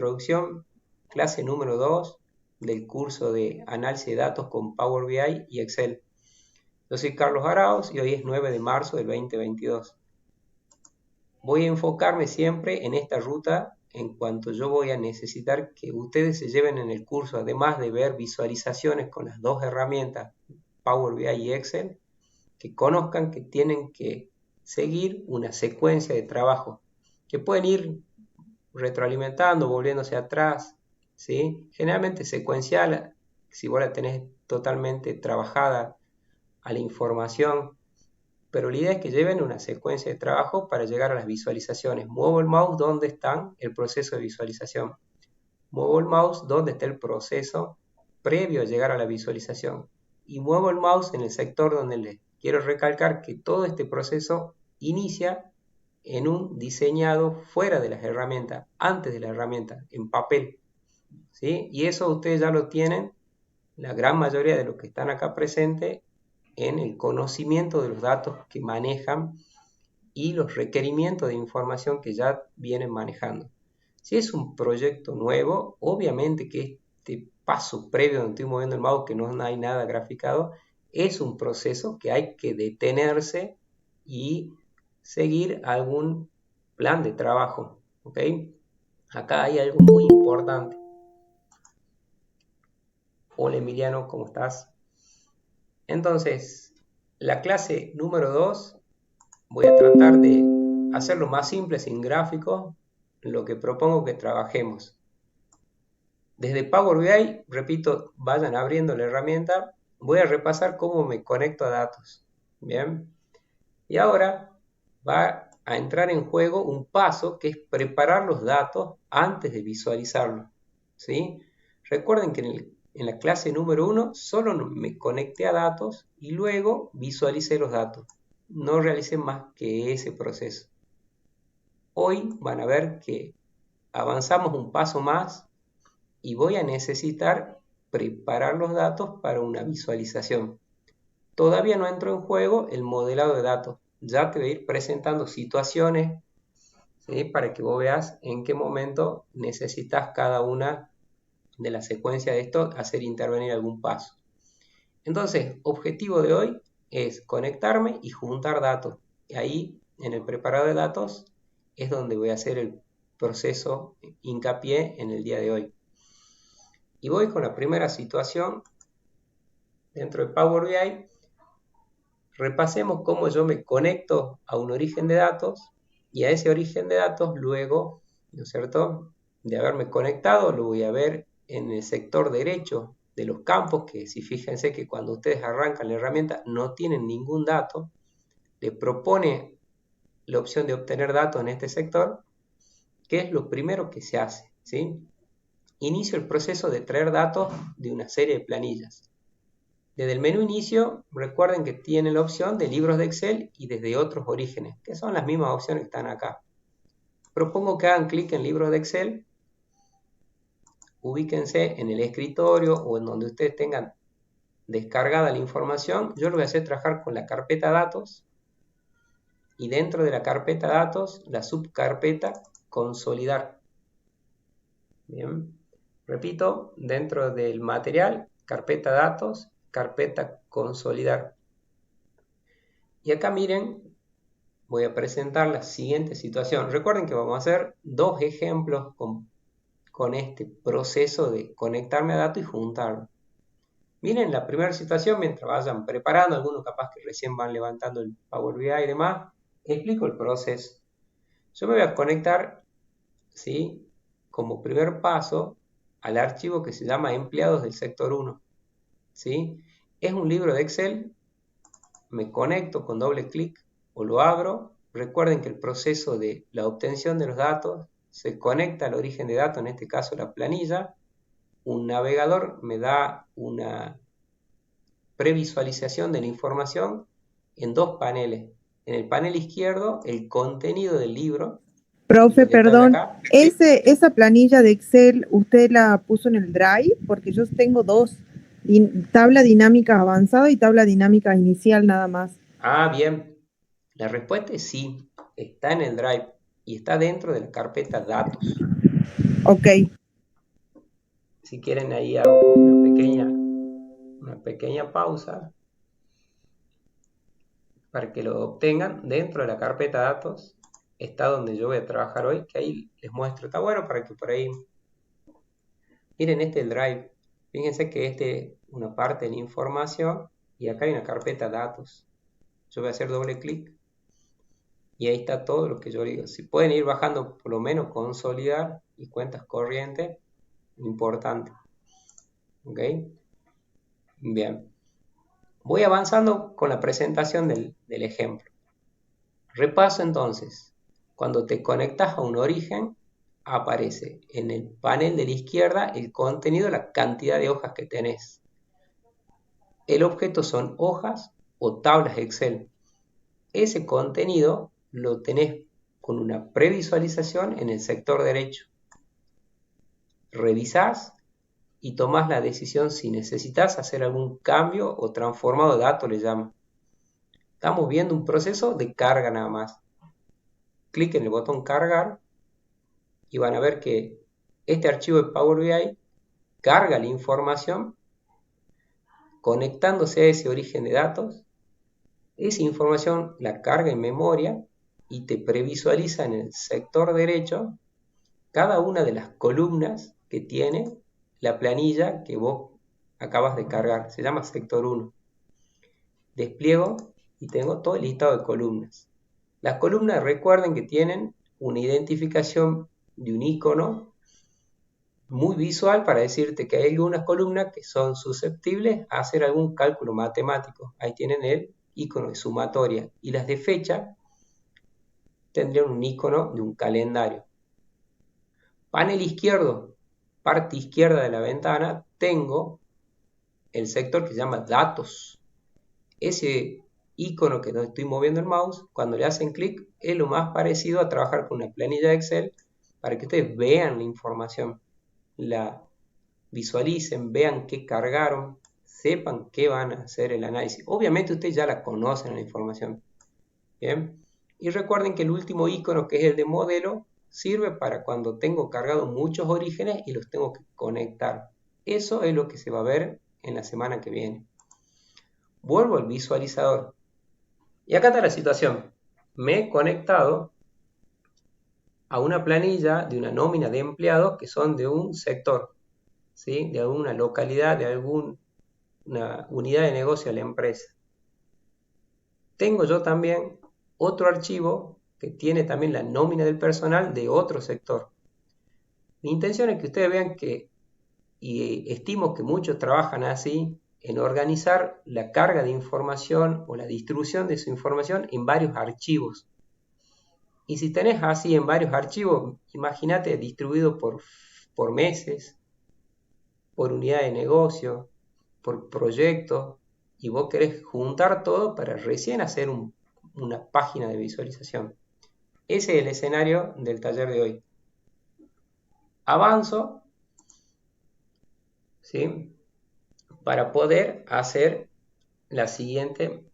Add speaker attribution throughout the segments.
Speaker 1: Introducción, clase número 2 del curso de análisis de datos con Power BI y Excel. Yo soy Carlos Arauz y hoy es 9 de marzo del 2022. Voy a enfocarme siempre en esta ruta en cuanto yo voy a necesitar que ustedes se lleven en el curso, además de ver visualizaciones con las dos herramientas, Power BI y Excel, que conozcan que tienen que seguir una secuencia de trabajo, que pueden ir retroalimentando, volviéndose atrás, ¿sí? Generalmente secuencial, si vos la tenés totalmente trabajada a la información, pero la idea es que lleven una secuencia de trabajo para llegar a las visualizaciones. Muevo el mouse donde está el proceso de visualización. Muevo el mouse donde está el proceso previo a llegar a la visualización. Y muevo el mouse en el sector donde les quiero recalcar que todo este proceso inicia en un diseñado fuera de las herramientas, antes de la herramienta, en papel, ¿sí? Y eso ustedes ya lo tienen, la gran mayoría de los que están acá presentes, en el conocimiento de los datos que manejan y los requerimientos de información que ya vienen manejando. Si es un proyecto nuevo, obviamente que este paso previo donde estoy moviendo el mouse, que no hay nada graficado, es un proceso que hay que detenerse y seguir algún plan de trabajo, ¿ok? Acá hay algo muy importante. Hola Emiliano, ¿cómo estás? Entonces, la clase número 2 voy a tratar de hacerlo más simple, sin gráficos, lo que propongo que trabajemos. Desde Power BI, repito, vayan abriendo la herramienta, voy a repasar cómo me conecto a datos, ¿bien? Y ahora va a entrar en juego un paso que es preparar los datos antes de visualizarlos, ¿sí? Recuerden que en la clase número 1 solo me conecté a datos y luego visualicé los datos. No realicé más que ese proceso. Hoy van a ver que avanzamos un paso más y voy a necesitar preparar los datos para una visualización. Todavía no entró en juego el modelado de datos. Ya te voy a ir presentando situaciones, ¿sí? Para que vos veas en qué momento necesitas cada una de la secuencia de esto hacer intervenir algún paso. Entonces, objetivo de hoy es conectarme y juntar datos. Y ahí, en el preparado de datos, es donde voy a hacer el proceso hincapié en el día de hoy. Y voy con la primera situación dentro de Power BI. Repasemos cómo yo me conecto a un origen de datos y a ese origen de datos luego, ¿no es cierto?, de haberme conectado, lo voy a ver en el sector derecho de los campos, que si fíjense que cuando ustedes arrancan la herramienta no tienen ningún dato, le propone la opción de obtener datos en este sector, que es lo primero que se hace, ¿sí? Inicio el proceso de traer datos de una serie de planillas. Desde el menú inicio, recuerden que tiene la opción de libros de Excel y desde otros orígenes, que son las mismas opciones que están acá. Propongo que hagan clic en libros de Excel, ubíquense en el escritorio o en donde ustedes tengan descargada la información. Yo lo voy a hacer trabajar con la carpeta datos y dentro de la carpeta datos, la subcarpeta consolidar. Bien, repito, dentro del material, carpeta datos, carpeta consolidar. Y acá miren, voy a presentar la siguiente situación. Recuerden que vamos a hacer dos ejemplos con este proceso de conectarme a datos y juntarlo. Miren la primera situación, mientras vayan preparando, algunos capaz que recién van levantando el Power BI y demás, explico el proceso. Yo me voy a conectar, ¿sí?, como primer paso al archivo que se llama empleados del sector 1, ¿sí? Es un libro de Excel, me conecto con doble clic o lo abro. Recuerden que el proceso de la obtención de los datos se conecta al origen de datos, en este caso la planilla. Un navegador me da una previsualización de la información en dos paneles. En el panel izquierdo, el contenido del libro.
Speaker 2: Profe, perdón, esa planilla de Excel, ¿usted la puso en el Drive? Porque yo tengo dos, tabla dinámica avanzada y tabla dinámica inicial nada más.
Speaker 1: Ah, bien. La respuesta es sí, está en el Drive y está dentro de la carpeta datos.
Speaker 2: Ok.
Speaker 1: Si quieren ahí hago como una pequeña pausa para que lo obtengan dentro de la carpeta datos. Está donde yo voy a trabajar hoy, que ahí les muestro. Está bueno para que por ahí miren el Drive. Fíjense que es una parte de la información y acá hay una carpeta datos. Yo voy a hacer doble clic y ahí está todo lo que yo digo. Si pueden ir bajando por lo menos consolidar y cuentas corrientes, importante. ¿Ok? Bien. Voy avanzando con la presentación del ejemplo. Repaso entonces. Cuando te conectas a un origen, aparece en el panel de la izquierda el contenido, la cantidad de hojas que tenés. El objeto son hojas o tablas Excel. Ese contenido lo tenés con una previsualización en el sector derecho. Revisás y tomás la decisión si necesitas hacer algún cambio o transformado de datos, le llama. Estamos viendo un proceso de carga nada más. Clic en el botón cargar y van a ver que este archivo de Power BI carga la información conectándose a ese origen de datos. Esa información la carga en memoria y te previsualiza en el sector derecho cada una de las columnas que tiene la planilla que vos acabas de cargar. Se llama sector 1. Despliego y tengo todo el listado de columnas. Las columnas, recuerden que tienen una identificación de un icono muy visual para decirte que hay algunas columnas que son susceptibles a hacer algún cálculo matemático. Ahí tienen el icono de sumatoria. Y las de fecha tendrían un icono de un calendario. Panel izquierdo, parte izquierda de la ventana, tengo el sector que se llama datos. Ese icono que estoy moviendo el mouse, cuando le hacen clic, es lo más parecido a trabajar con una planilla de Excel para que ustedes vean la información, la visualicen, vean qué cargaron, sepan qué van a hacer el análisis. Obviamente ustedes ya la conocen la información. Bien. Y recuerden que el último icono, que es el de modelo, sirve para cuando tengo cargado muchos orígenes y los tengo que conectar. Eso es lo que se va a ver en la semana que viene. Vuelvo al visualizador. Y acá está la situación. Me he conectado a una planilla de una nómina de empleados que son de un sector, ¿sí? De alguna localidad, de alguna unidad de negocio de la empresa. Tengo yo también otro archivo que tiene también la nómina del personal de otro sector. Mi intención es que ustedes vean que, y estimo que muchos trabajan así, en organizar la carga de información o la distribución de su información en varios archivos. Y si tenés así en varios archivos, imagínate distribuido por meses, por unidad de negocio, por proyectos, y vos querés juntar todo para recién hacer una página de visualización. Ese es el escenario del taller de hoy. Avanzo, ¿sí? Para poder hacer la siguiente,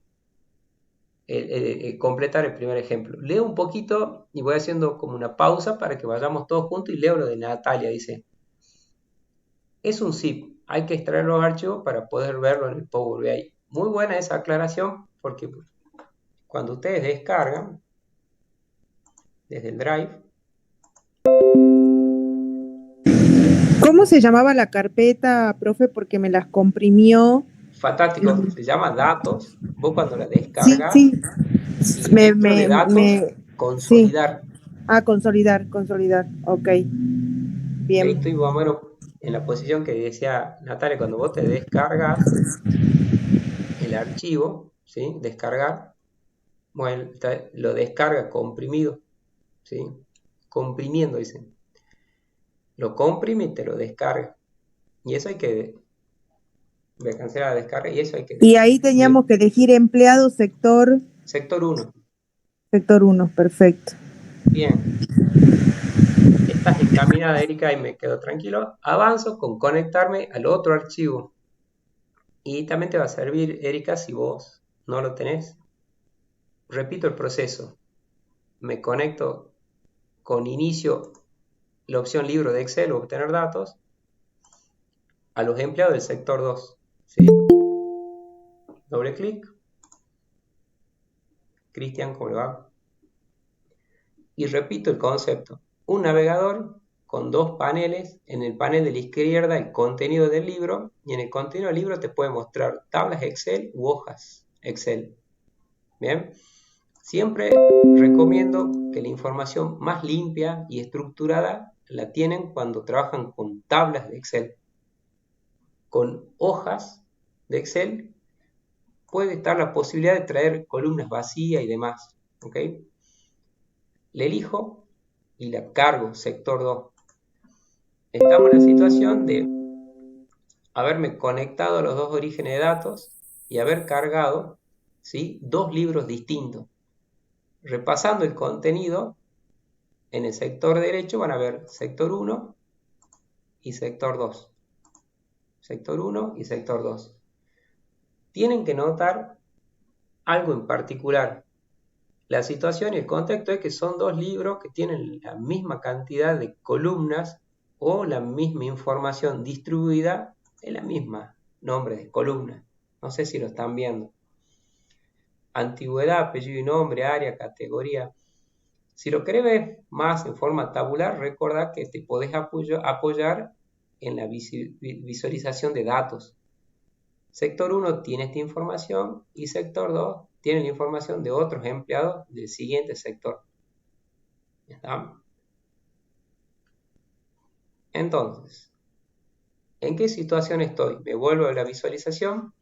Speaker 1: completar el primer ejemplo. Leo un poquito y voy haciendo como una pausa para que vayamos todos juntos y leo lo de Natalia. Dice, es un zip, hay que extraer los archivos para poder verlo en el Power BI. Muy buena esa aclaración porque cuando ustedes descargan desde el Drive.
Speaker 2: ¿Cómo se llamaba la carpeta, profe? Porque me las comprimió.
Speaker 1: Fantástico, se llama datos. Vos cuando la descargas,
Speaker 2: Sí.
Speaker 1: y dentro de datos, consolidar.
Speaker 2: Sí. Ah, consolidar, ok.
Speaker 1: Y ahí
Speaker 2: Bien.
Speaker 1: estoy más o menos en la posición que decía Natalia, cuando vos te descargas el archivo, ¿sí? Descargar, bueno, lo descarga comprimido, ¿sí? Comprimiendo, dicen. Lo comprime y te lo descarga. Y eso hay que cancelar la descarga y eso hay que...
Speaker 2: Y ahí teníamos que elegir empleado, sector...
Speaker 1: Sector 1.
Speaker 2: Sector 1, perfecto.
Speaker 1: Bien. Estás encaminada, Erika, y me quedo tranquilo. Avanzo con conectarme al otro archivo. Y también te va a servir, Erika, si vos no lo tenés. Repito el proceso. Me conecto con inicio la opción libro de Excel o obtener datos a los empleados del sector 2. ¿Sí? Doble clic. Cristian, ¿cómo le va? Y repito el concepto. Un navegador con dos paneles. En el panel de la izquierda el contenido del libro y en el contenido del libro te puede mostrar tablas Excel u hojas Excel. Bien. Siempre recomiendo que la información más limpia y estructurada la tienen cuando trabajan con tablas de Excel. Con hojas de Excel puede estar la posibilidad de traer columnas vacías y demás. ¿Ok? Le elijo y la cargo, sector 2. Estamos en la situación de haberme conectado a los dos orígenes de datos y haber cargado, ¿sí?, dos libros distintos. Repasando el contenido, en el sector derecho van a ver sector 1 y sector 2. Sector 1 y sector 2. Tienen que notar algo en particular. La situación y el contexto es que son dos libros que tienen la misma cantidad de columnas o la misma información distribuida en la misma nombre de columna. No sé si lo están viendo. Antigüedad, apellido y nombre, área, categoría. Si lo querés ver más en forma tabular, recuerda que te podés apoyar en la visualización de datos. Sector 1 tiene esta información y sector 2 tiene la información de otros empleados del siguiente sector. ¿Está? Entonces, ¿en qué situación estoy? Me vuelvo a la visualización.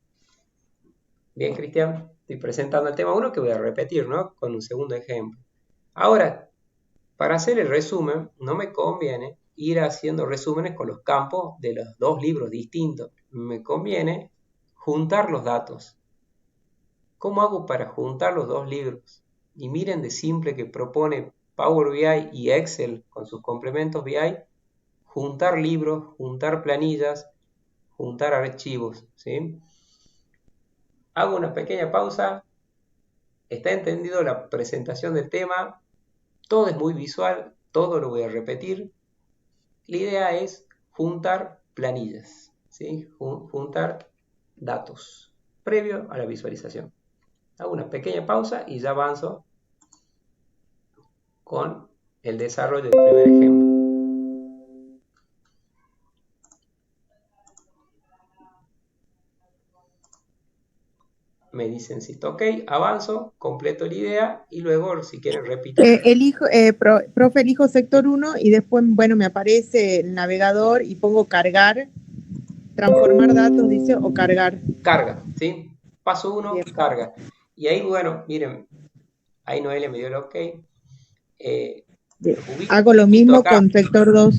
Speaker 1: Bien, Cristian, estoy presentando el tema 1 que voy a repetir, ¿no?, con un segundo ejemplo. Ahora, para hacer el resumen, no me conviene ir haciendo resúmenes con los campos de los dos libros distintos. Me conviene juntar los datos. ¿Cómo hago para juntar los dos libros? Y miren de simple que propone Power BI y Excel con sus complementos BI, juntar libros, juntar planillas, juntar archivos, ¿sí? Hago una pequeña pausa. ¿Está entendido la presentación del tema? Todo es muy visual, todo lo voy a repetir. La idea es juntar planillas, ¿sí? Juntar datos previo a la visualización. Hago una pequeña pausa y ya avanzo con el desarrollo del primer ejemplo. Me dicen si está ok, avanzo, completo la idea y luego, si quieren, repito.
Speaker 2: Profe, elijo sector 1 y después, bueno, me aparece el navegador y pongo cargar, transformar datos, dice, o cargar.
Speaker 1: Carga, ¿sí? Paso 1, carga. Y ahí, bueno, miren, ahí Noelia me dio el ok.
Speaker 2: Hago lo mismo acá con sector 2.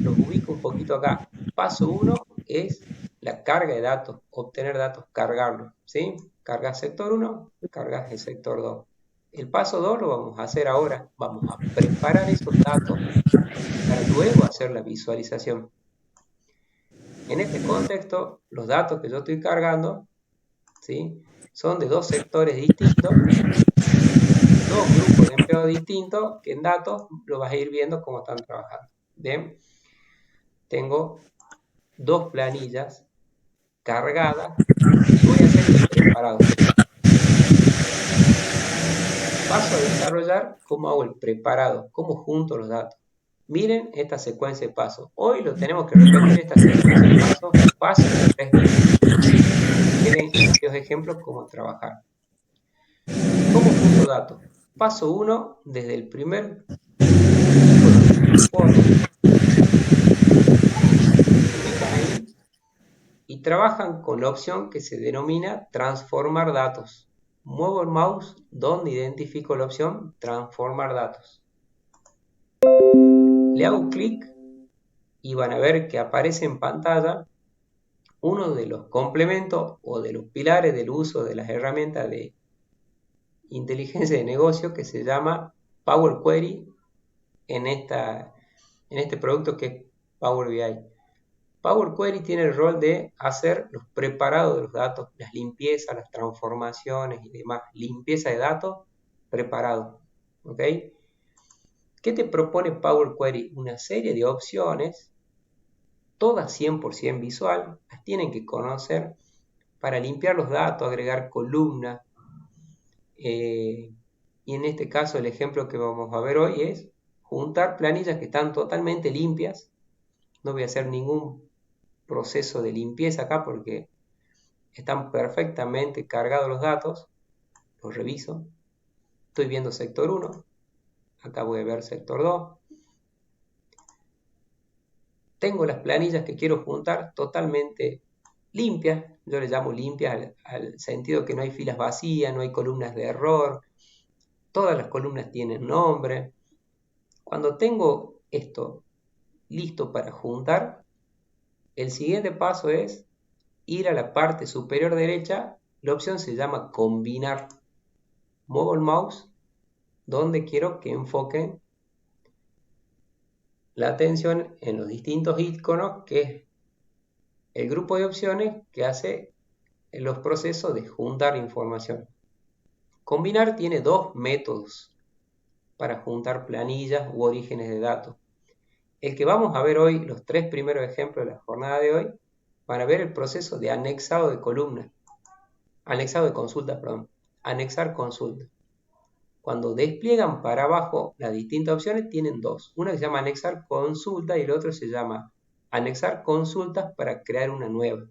Speaker 1: Los ubico un poquito acá. Paso 1 es la carga de datos, obtener datos, cargarlos, ¿sí? Cargas sector 1, cargas el sector 2. El paso 2 lo vamos a hacer ahora. Vamos a preparar esos datos para luego hacer la visualización. En este contexto, los datos que yo estoy cargando, ¿sí?, son de dos sectores distintos, dos grupos de empleados distintos, que en datos lo vas a ir viendo cómo están trabajando. Bien, tengo dos planillas cargadas y voy a hacer el preparado. Paso a desarrollar cómo hago el preparado, cómo junto los datos. Miren esta secuencia de pasos. Hoy lo tenemos que repetir, esta secuencia de pasos, fácil de 3 veces. Miren estos ejemplos cómo trabajar. ¿Cómo junto datos? Paso 1, desde el primer y trabajan con la opción que se denomina transformar datos. Muevo el mouse donde identifico la opción transformar datos. Le hago clic y van a ver que aparece en pantalla uno de los complementos o de los pilares del uso de las herramientas de inteligencia de negocio que se llama Power Query en este producto que es Power BI. Power Query tiene el rol de hacer los preparados de los datos, las limpiezas, las transformaciones y demás. Limpieza de datos preparado. ¿Ok? ¿Qué te propone Power Query? Una serie de opciones, todas 100% visual, las tienen que conocer para limpiar los datos, agregar columnas. Y en este caso el ejemplo que vamos a ver hoy es juntar planillas que están totalmente limpias. No voy a hacer ningún proceso de limpieza acá porque están perfectamente cargados los datos. Los reviso. Estoy viendo sector 1. Acá voy a ver sector 2. Tengo las planillas que quiero juntar totalmente limpias. Yo le llamo limpias al sentido que no hay filas vacías, no hay columnas de error. Todas las columnas tienen nombre. Cuando tengo esto listo para juntar, el siguiente paso es ir a la parte superior derecha. La opción se llama combinar. Muevo el mouse donde quiero que enfoquen la atención en los distintos iconos, que es el grupo de opciones que hace los procesos de juntar información. Combinar tiene dos métodos para juntar planillas u orígenes de datos. El que vamos a ver hoy, los tres primeros ejemplos de la jornada de hoy, van a ver el proceso de anexado de columnas. Anexado de consulta, perdón. Anexar consulta. Cuando despliegan para abajo las distintas opciones, tienen dos. Una que se llama anexar consulta y el otro se llama anexar consultas para crear una nueva.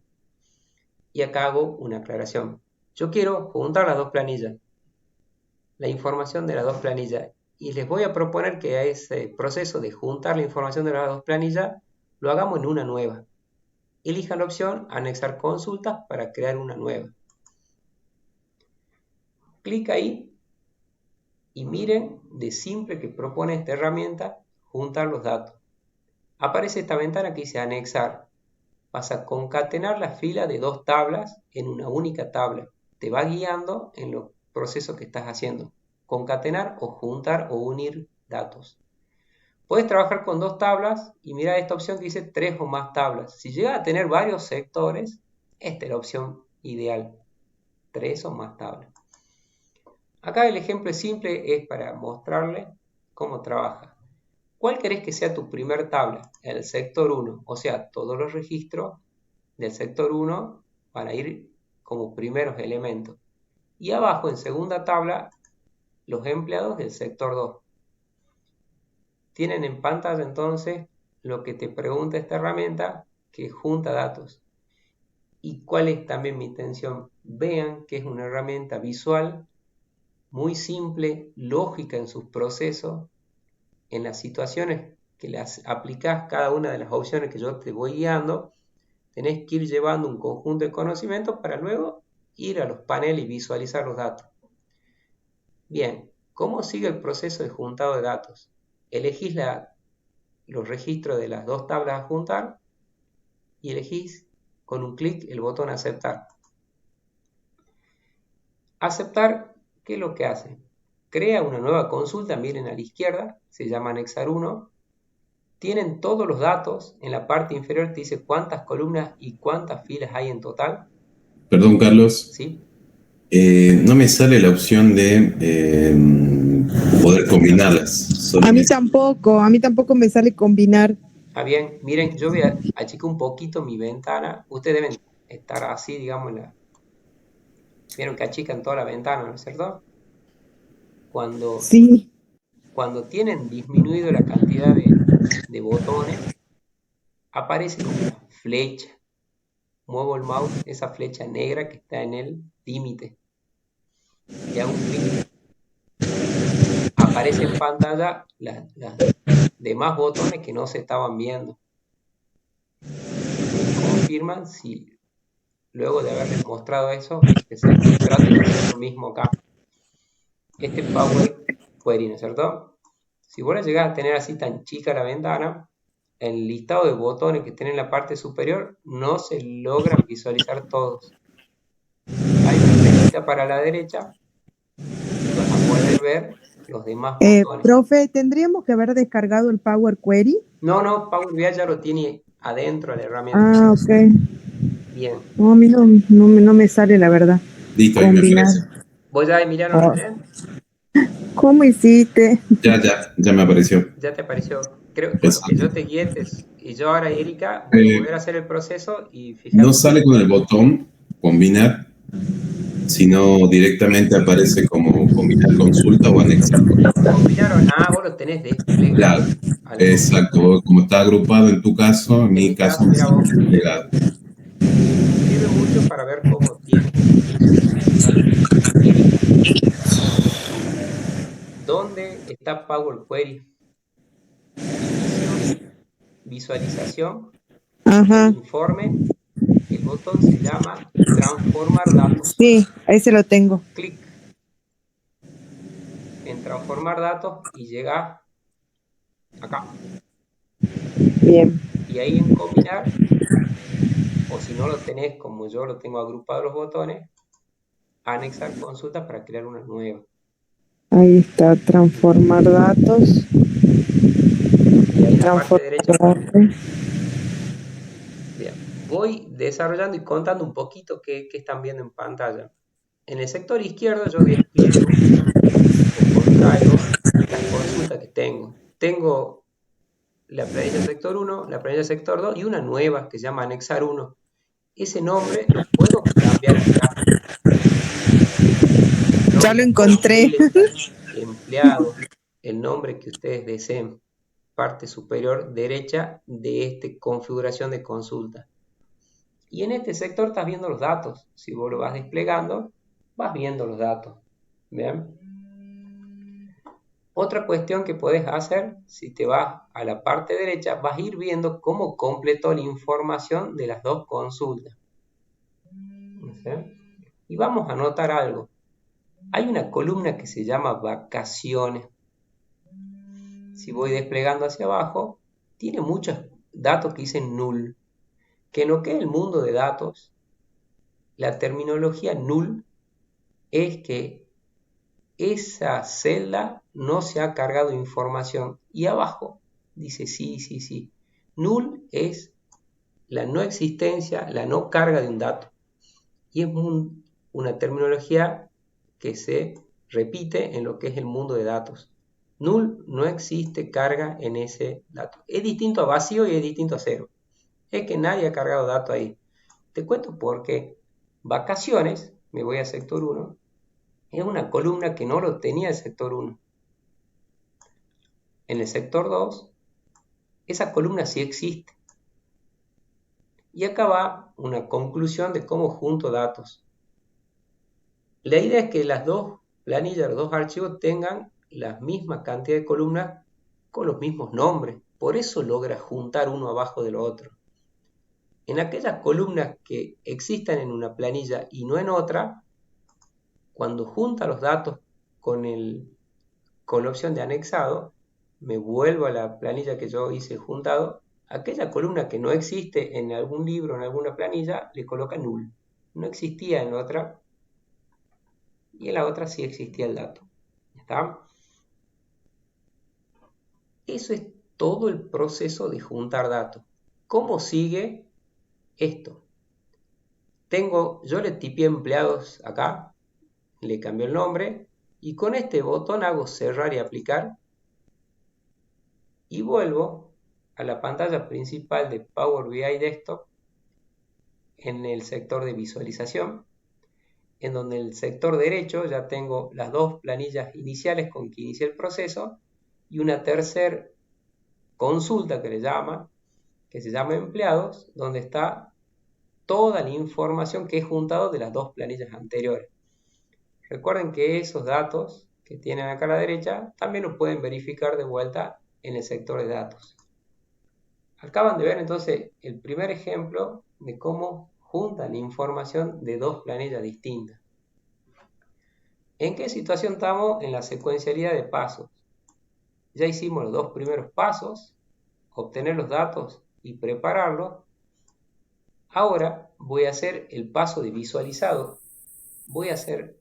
Speaker 1: Y acá hago una aclaración. Yo quiero juntar las dos planillas, la información de las dos planillas, y les voy a proponer que a ese proceso de juntar la información de las dos planillas lo hagamos en una nueva. Elijan la opción anexar consultas para crear una nueva. Clic ahí y miren de simple que propone esta herramienta juntar los datos. Aparece esta ventana que dice anexar. Vas a concatenar la fila de dos tablas en una única tabla. Te va guiando en los procesos que estás haciendo. Concatenar o juntar o unir datos. Puedes trabajar con dos tablas y mira esta opción que dice tres o más tablas. Si llegas a tener varios sectores, esta es la opción ideal. Tres o más tablas. Acá el ejemplo simple es para mostrarle cómo trabaja. ¿Cuál querés que sea tu primer tabla? El sector 1, o sea, todos los registros del sector 1 van a ir como primeros elementos. Y abajo, en segunda tabla, los empleados del sector 2. Tienen en pantalla entonces lo que te pregunta esta herramienta, que junta datos. ¿Y cuál es también mi intención? Vean que es una herramienta visual, muy simple, lógica en sus procesos. En las situaciones que las aplicás cada una de las opciones que yo te voy guiando, tenés que ir llevando un conjunto de conocimientos para luego ir a los paneles y visualizar los datos. Bien, ¿cómo sigue el proceso de juntado de datos? Elegís los registros de las dos tablas a juntar y elegís con un clic el botón aceptar. Aceptar, ¿qué es lo que hace? Crea una nueva consulta, miren a la izquierda, se llama anexar 1. Tienen todos los datos, en la parte inferior te dice cuántas columnas y cuántas filas hay en total.
Speaker 3: Perdón, Carlos.
Speaker 1: ¿Sí?
Speaker 3: No me sale la opción de poder combinarlas.
Speaker 2: A mí tampoco me sale combinar.
Speaker 1: Ah, bien, miren, yo voy a achicar un poquito mi ventana. Ustedes deben estar así, digamos, vieron que achican toda la ventana, ¿no es cierto?
Speaker 2: Sí.
Speaker 1: Cuando tienen disminuido la cantidad de botones, aparece como una flecha. Muevo el mouse, esa flecha negra que está en el límite. Le hago un clic. Aparece en pantalla las demás botones que no se estaban viendo. Confirman si luego de haberles mostrado eso, que se trata de hacer lo mismo acá. Este Power Query, ¿no es cierto? Si vos llegás a tener así tan chica la ventana, el listado de botones que estén en la parte superior no se logran visualizar todos. Hay una flechita para la derecha y vas a poder ver los demás botones.
Speaker 2: Profe, ¿tendríamos que haber descargado el Power Query?
Speaker 1: No, Power BI ya lo tiene adentro de la herramienta.
Speaker 2: Ah, ok.
Speaker 1: Bien.
Speaker 2: No, a mí no me sale, la verdad.
Speaker 3: Listo, ahí me aparece.
Speaker 1: ¿Vos ya miraron bien?
Speaker 2: ¿Cómo hiciste?
Speaker 3: Ya me apareció.
Speaker 1: Ya te apareció. Creo con lo que
Speaker 3: Exacto.
Speaker 1: yo te guíe y yo ahora, Erika, voy a volver a hacer el proceso y
Speaker 3: No
Speaker 1: fíjate
Speaker 3: sale
Speaker 1: que
Speaker 3: con el botón combinar, sino directamente aparece como combinar consulta o anexar consulta.
Speaker 1: combinaron. Ah, vos lo tenés
Speaker 3: Claro,
Speaker 1: desplegado al
Speaker 3: exacto.
Speaker 1: consulta.
Speaker 3: Como está agrupado en tu caso, en
Speaker 1: En
Speaker 3: mi
Speaker 1: mi
Speaker 3: caso
Speaker 1: caso,
Speaker 3: me
Speaker 1: mira
Speaker 3: sale
Speaker 1: vos,
Speaker 3: desplegado.
Speaker 1: sirve mucho para ver cómo tienes eso. ¿Vale? Erika, ¿dónde está Power Query? Inicio, visualización, el
Speaker 2: Ajá,
Speaker 1: informe, el botón se llama transformar datos.
Speaker 2: sí, ese lo tengo.
Speaker 1: Clic en transformar datos y llega acá.
Speaker 2: Bien.
Speaker 1: Y ahí en combinar, o si no lo tenés como yo lo tengo agrupado los botones, anexar consultas para crear una nueva.
Speaker 2: Ahí está, transformar datos.
Speaker 1: Y ahí en la parte
Speaker 2: Transformar
Speaker 1: derecha,
Speaker 2: datos.
Speaker 1: bien, voy desarrollando y contando un poquito qué están viendo en pantalla. En el sector izquierdo yo despliego o contraigo las consultas que tengo. Tengo la planilla sector 1, la planilla sector 2 y una nueva que se llama anexar 1. Ese nombre lo puedo cambiar acá.
Speaker 2: Ya lo
Speaker 1: Nombre
Speaker 2: encontré.
Speaker 1: completa, empleado, el nombre que ustedes deseen. Parte superior derecha de esta configuración de consulta. Y en este sector estás viendo los datos. Si vos lo vas desplegando, vas viendo los datos. ¿Bien? Otra cuestión que puedes hacer, si te vas a la parte derecha, vas a ir viendo cómo completó la información de las dos consultas. ¿Sí? Y vamos a notar algo. Hay una columna que se llama vacaciones. Si voy desplegando hacia abajo, tiene muchos datos que dicen null. Que en lo que es el mundo de datos, la terminología null es que esa celda no se ha cargado información. Y abajo dice sí, sí, sí. Null es la no existencia, la no carga de un dato. Y es una terminología que se repite en lo que es el mundo de datos. Null no existe carga en ese dato. Es distinto a vacío y es distinto a cero. Es que nadie ha cargado dato ahí. Te cuento por qué. Vacaciones, me voy a sector 1, es una columna que no lo tenía el sector 1. En el sector 2, esa columna sí existe. Y acá va una conclusión de cómo junto datos. La idea es que las dos planillas, los dos archivos tengan la misma cantidad de columnas con los mismos nombres. Por eso logra juntar uno abajo de lo otro. En aquellas columnas que existan en una planilla y no en otra, cuando junta los datos con, con la opción de anexado, me vuelvo a la planilla que yo hice juntado. Aquella columna que no existe en algún libro, en alguna planilla, le coloca null. No existía en la otra, y en la otra sí existía el dato. ¿Está? Eso es todo el proceso de juntar datos. ¿Cómo sigue esto? Yo le tipié empleados acá, le cambié el nombre, y con este botón hago cerrar y aplicar, y vuelvo a la pantalla principal de Power BI Desktop en el sector de visualización, en donde en el sector derecho ya tengo las dos planillas iniciales con que inicié el proceso y una tercera consulta que se llama empleados, donde está toda la información que he juntado de las dos planillas anteriores. Recuerden que esos datos que tienen acá a la derecha también los pueden verificar de vuelta en el sector de datos. Acaban de ver entonces el primer ejemplo de cómo juntan información de dos planillas distintas. ¿En qué situación estamos? En la secuencialidad de pasos. Ya hicimos los dos primeros pasos, obtener los datos y prepararlos. Ahora voy a hacer el paso de visualizado. Voy a hacer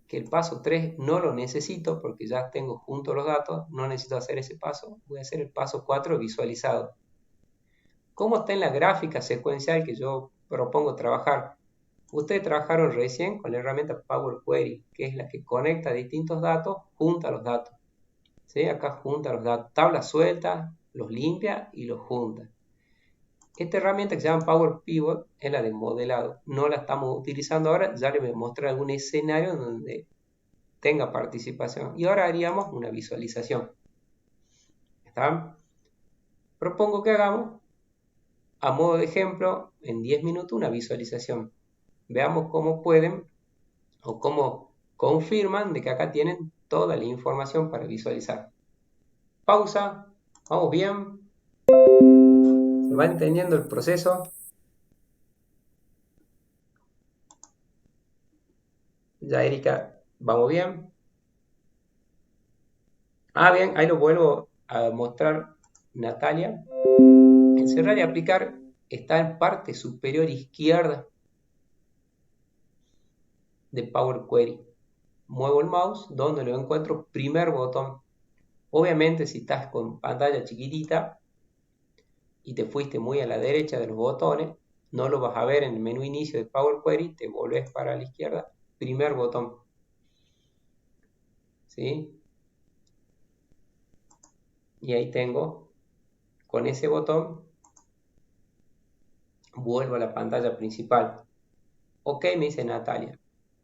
Speaker 1: que el paso 3 no lo necesito porque ya tengo juntos los datos, no necesito hacer ese paso. Voy a hacer el paso 4 visualizado. ¿Cómo está en la gráfica secuencial que yo propongo trabajar? Ustedes trabajaron recién con la herramienta Power Query, que es la que conecta distintos datos, junta los datos. ¿Sí? Acá junta los datos, tablas sueltas, los limpia y los junta. Esta herramienta que se llama Power Pivot es la de modelado. No la estamos utilizando ahora, ya les voy a mostrar algún escenario donde tenga participación. Y ahora haríamos una visualización. ¿Está? Propongo que hagamos, a modo de ejemplo, en 10 minutos una visualización. Veamos cómo pueden o cómo confirman de que acá tienen toda la información para visualizar. Pausa, vamos bien. ¿Se va entendiendo el proceso? Ya, Erika, ¿vamos bien? Ah, bien, ahí lo vuelvo a mostrar, Natalia. En cerrar y aplicar está en parte superior izquierda de Power Query. Muevo el mouse donde lo encuentro, primer botón. Obviamente, si estás con pantalla chiquitita y te fuiste muy a la derecha de los botones, no lo vas a ver en el menú inicio de Power Query, te volvés para la izquierda, primer botón. ¿Sí? Y ahí tengo, con ese botón, vuelvo a la pantalla principal. Ok, me dice Natalia.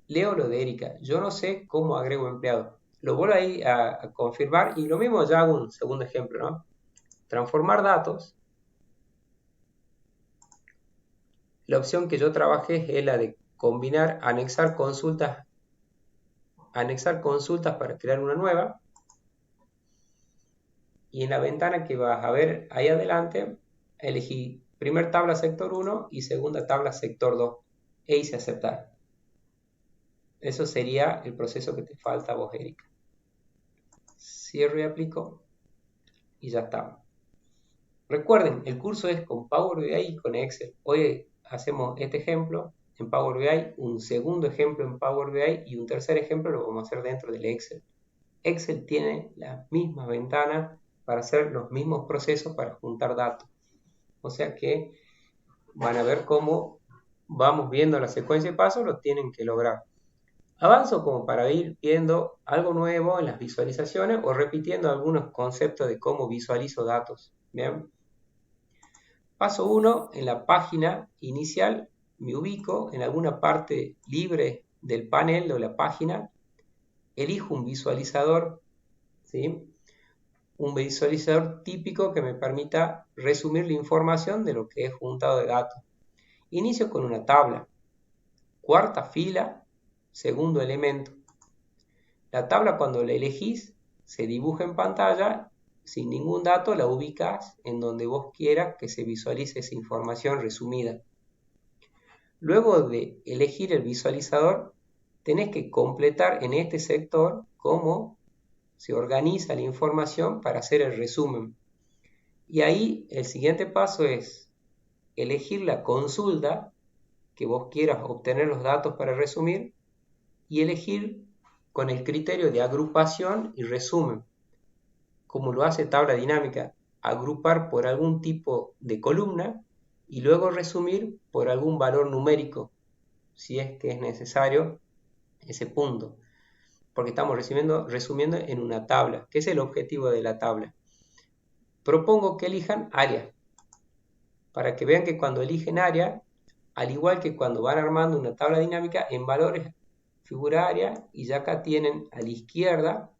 Speaker 1: Leo lo de Erika. Yo no sé cómo agrego empleado. Lo vuelvo ahí a confirmar y lo mismo ya hago un segundo ejemplo, ¿no? Transformar datos. La opción que yo trabajé es la de combinar, anexar consultas para crear una nueva. Y en la ventana que vas a ver ahí adelante, elegí primer tabla sector 1 y segunda tabla sector 2 e hice aceptar. Eso sería el proceso que te falta a vos, Erika. Cierro y aplico y ya está. Recuerden, el curso es con Power BI y con Excel. Hoy hacemos este ejemplo en Power BI, un segundo ejemplo en Power BI y un tercer ejemplo lo vamos a hacer dentro del Excel. Excel tiene las mismas ventanas para hacer los mismos procesos para juntar datos. O sea que van a ver cómo vamos viendo la secuencia de pasos, lo tienen que lograr. Avanzo como para ir viendo algo nuevo en las visualizaciones o repitiendo algunos conceptos de cómo visualizo datos. Bien. Paso 1, en la página inicial me ubico en alguna parte libre del panel o la página, elijo un visualizador, ¿sí? Un visualizador típico que me permita resumir la información de lo que he juntado de datos. Inicio con una tabla, cuarta fila, segundo elemento. La tabla cuando la elegís se dibuja en pantalla, sin ningún dato la ubicas en donde vos quieras que se visualice esa información resumida. Luego de elegir el visualizador, tenés que completar en este sector cómo se organiza la información para hacer el resumen. Y ahí el siguiente paso es elegir la consulta que vos quieras obtener los datos para resumir y elegir con el criterio de agrupación y resumen. Como lo hace tabla dinámica, agrupar por algún tipo de columna y luego resumir por algún valor numérico, si es que es necesario ese punto, porque estamos resumiendo en una tabla, que es el objetivo de la tabla. Propongo que elijan área, para que vean que cuando eligen área, al igual que cuando van armando una tabla dinámica, en valores figura área, y ya acá tienen a la izquierda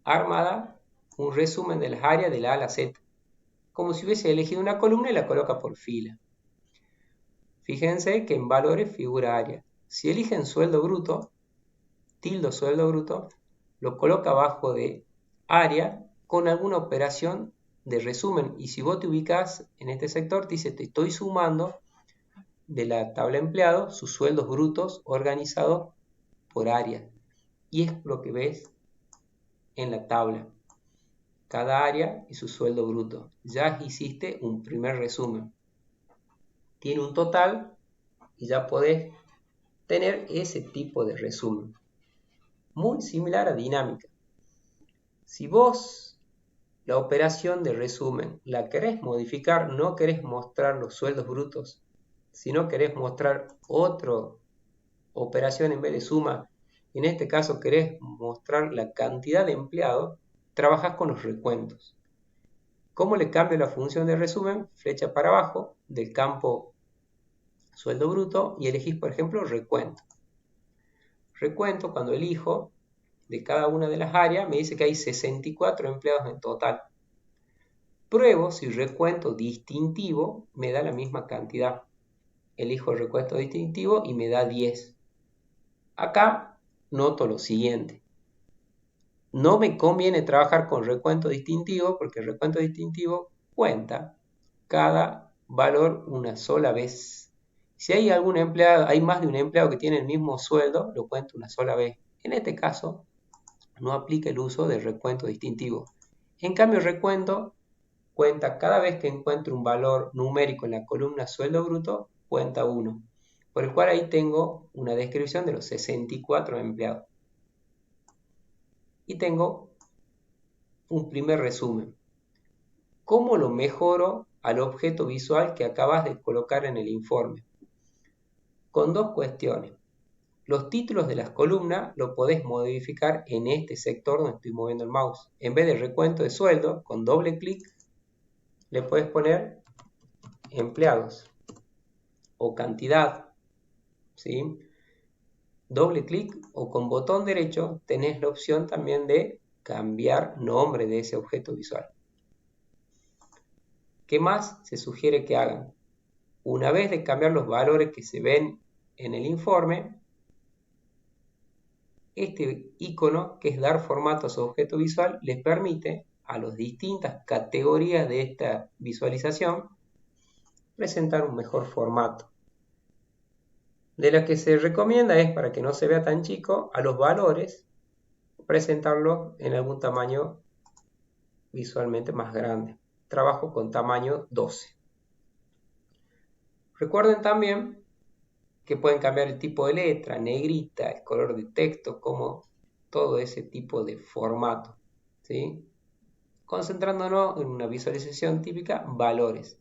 Speaker 1: armada un resumen de las áreas de la A a la Z, como si hubiese elegido una columna y la coloca por fila. Fíjense que en valores figura área. Si eligen sueldo bruto, tildo sueldo bruto, lo coloca abajo de área con alguna operación de resumen. Y si vos te ubicás en este sector, te dice, te estoy sumando de la tabla empleado sus sueldos brutos organizados por área. Y es lo que ves en la tabla. Cada área y su sueldo bruto. Ya hiciste un primer resumen. Tiene un total y ya podés tener ese tipo de resumen. Muy similar a dinámica. Si vos la operación de resumen la querés modificar, no querés mostrar los sueldos brutos, sino querés mostrar otro operación en vez de suma, en este caso querés mostrar la cantidad de empleados, trabajás con los recuentos. ¿Cómo le cambio la función de resumen? Flecha para abajo del campo sueldo bruto y elegís, por ejemplo, recuento. Recuento, cuando elijo de cada una de las áreas, me dice que hay 64 empleados en total. Pruebo si recuento distintivo me da la misma cantidad. Elijo el recuento distintivo y me da 10. Acá noto lo siguiente. No me conviene trabajar con recuento distintivo porque el recuento distintivo cuenta cada valor una sola vez. Si hay algún empleado, hay más de un empleado que tiene el mismo sueldo, lo cuento una sola vez. En este caso, no aplica el uso del recuento distintivo. En cambio, el recuento cuenta cada vez que encuentro un valor numérico en la columna sueldo bruto, cuenta 1. Por el cual ahí tengo una descripción de los 64 empleados. Y tengo un primer resumen. ¿Cómo lo mejoro al objeto visual que acabas de colocar en el informe? Con dos cuestiones. Los títulos de las columnas lo podés modificar en este sector donde estoy moviendo el mouse. En vez de recuento de sueldo, con doble clic le puedes poner empleados o cantidad, ¿sí? Doble clic o con botón derecho tenés la opción también de cambiar nombre de ese objeto visual. ¿Qué más se sugiere que hagan? Una vez de cambiar los valores que se ven en el informe, este icono, que es dar formato a su objeto visual, les permite a las distintas categorías de esta visualización presentar un mejor formato. De la que se recomienda es, para que no se vea tan chico, a los valores presentarlos en algún tamaño visualmente más grande. Trabajo con tamaño 12. Recuerden también que pueden cambiar el tipo de letra, negrita, el color de texto, como todo ese tipo de formato, ¿sí? Concentrándonos en una visualización típica, valores.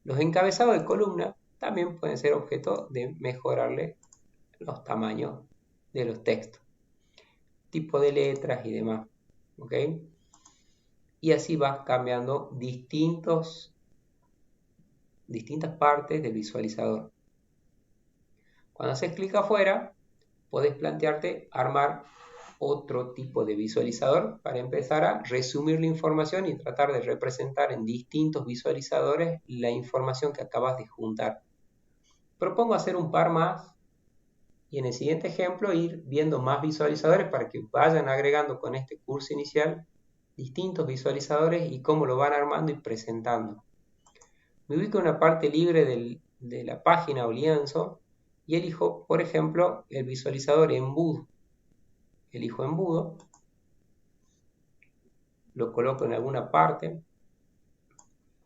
Speaker 1: Los encabezados de columna también pueden ser objeto de mejorarle los tamaños de los textos, tipo de letras y demás, ¿ok? Y así vas cambiando distintas partes del visualizador. Cuando haces clic afuera, podés plantearte armar otro tipo de visualizador para empezar a resumir la información y tratar de representar en distintos visualizadores la información que acabas de juntar. Propongo hacer un par más y en el siguiente ejemplo ir viendo más visualizadores para que vayan agregando con este curso inicial distintos visualizadores y cómo lo van armando y presentando. Me ubico en una parte libre de la página o lienzo y elijo, por ejemplo, el visualizador embudo. Elijo embudo, lo coloco en alguna parte,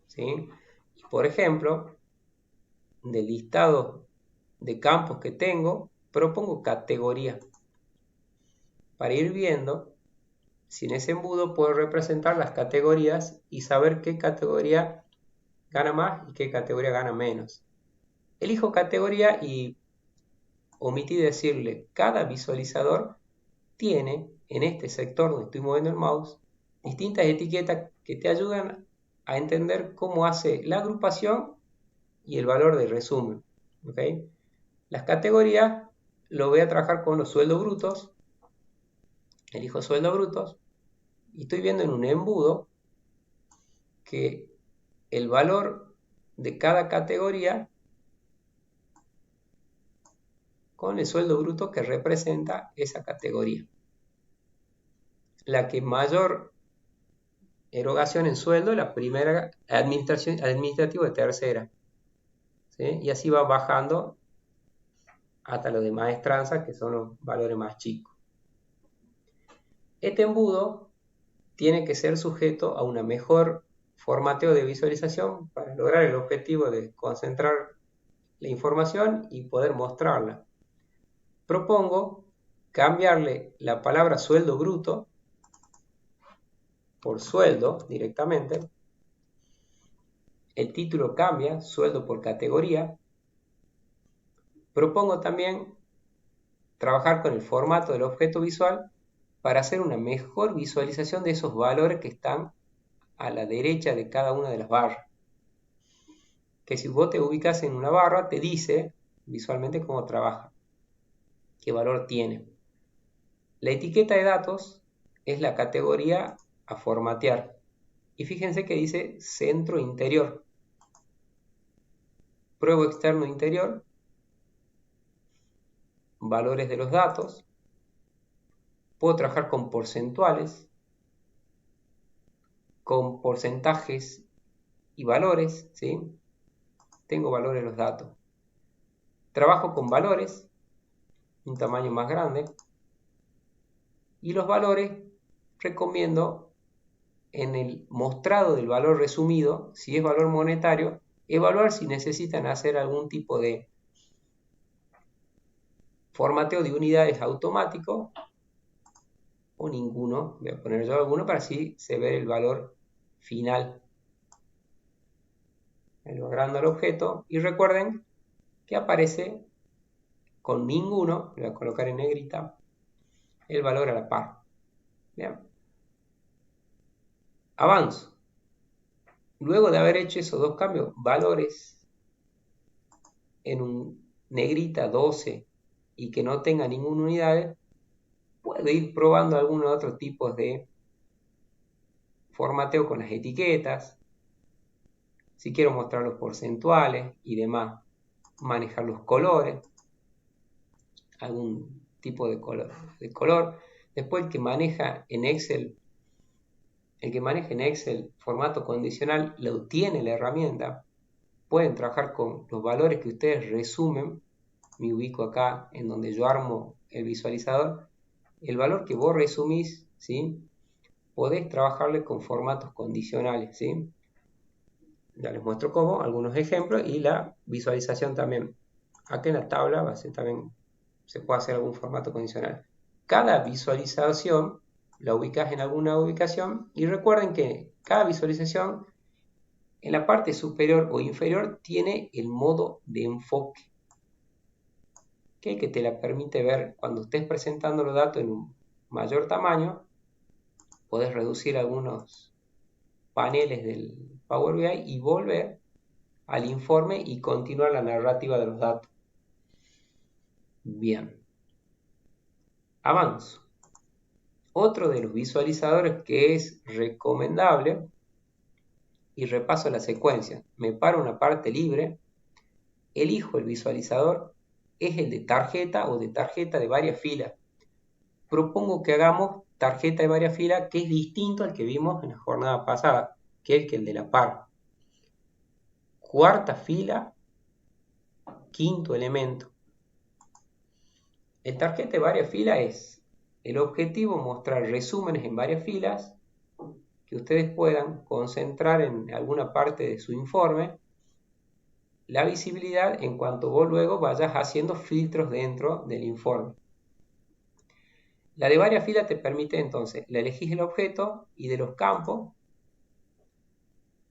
Speaker 1: ¿sí? Y por ejemplo, del listado de campos que tengo, propongo categoría para ir viendo si en ese embudo puedo representar las categorías y saber qué categoría gana más y qué categoría gana menos. Elijo categoría y omití decirle, cada visualizador tiene en este sector donde estoy moviendo el mouse distintas etiquetas que te ayudan a entender cómo hace la agrupación y el valor de resumen, ¿okay? Las categorías lo voy a trabajar con los sueldos brutos. Elijo sueldos brutos y estoy viendo en un embudo que el valor de cada categoría con el sueldo bruto que representa esa categoría. La que mayor erogación en sueldo, la primera administrativo de tercera, ¿sí? Y así va bajando hasta los de maestranza, que son los valores más chicos. Este embudo tiene que ser sujeto a una mejor formateo de visualización para lograr el objetivo de concentrar la información y poder mostrarla. Propongo cambiarle la palabra sueldo bruto por sueldo directamente. El título cambia, sueldo por categoría. Propongo también trabajar con el formato del objeto visual para hacer una mejor visualización de esos valores que están a la derecha de cada una de las barras. Que si vos te ubicas en una barra, te dice visualmente cómo trabaja, qué valor tiene. La etiqueta de datos es la categoría a formatear. Y fíjense que dice centro interior. Pruebo externo interior. Valores de los datos. Puedo trabajar con porcentuales, con porcentajes y valores, ¿sí? Tengo valores de los datos. Trabajo con valores, un tamaño más grande. Y los valores recomiendo en el mostrado del valor resumido, si es valor monetario, evaluar si necesitan hacer algún tipo de formateo de unidades automático o ninguno. Voy a poner yo alguno para así se ve el valor final. Lo agrando al objeto y recuerden que aparece con ninguno, le voy a colocar en negrita, el valor a la par. Bien. Avanzo. Luego de haber hecho esos dos cambios, valores en un negrita 12 y que no tenga ninguna unidad, puedo ir probando algunos otros tipos de formateo con las etiquetas. Si quiero mostrar los porcentuales y demás, manejar los colores, algún tipo de color. Después el que maneja en Excel formato condicional lo tiene la herramienta. Pueden trabajar con los valores que ustedes resumen. Me ubico acá en donde yo armo el visualizador. El valor que vos resumís, ¿sí? Podés trabajarle con formatos condicionales, ¿sí? Ya les muestro cómo, algunos ejemplos y la visualización también. Acá en la tabla también se puede hacer algún formato condicional. Cada visualización la ubicas en alguna ubicación y recuerden que cada visualización en la parte superior o inferior tiene el modo de enfoque, que te la permite ver cuando estés presentando los datos en un mayor tamaño. Podés reducir algunos paneles del Power BI y volver al informe y continuar la narrativa de los datos. Bien. Avanzo. Otro de los visualizadores que es recomendable, y repaso la secuencia, me paro una parte libre, elijo el visualizador, es el de tarjeta o de tarjeta de varias filas. Propongo que hagamos tarjeta de varias filas, que es distinto al que vimos en la jornada pasada, que es el de la par. Cuarta fila, quinto elemento. El tarjeta de varias filas es el objetivo mostrar resúmenes en varias filas que ustedes puedan concentrar en alguna parte de su informe la visibilidad en cuanto vos luego vayas haciendo filtros dentro del informe. La de varias filas te permite entonces, la elegís el objeto y de los campos,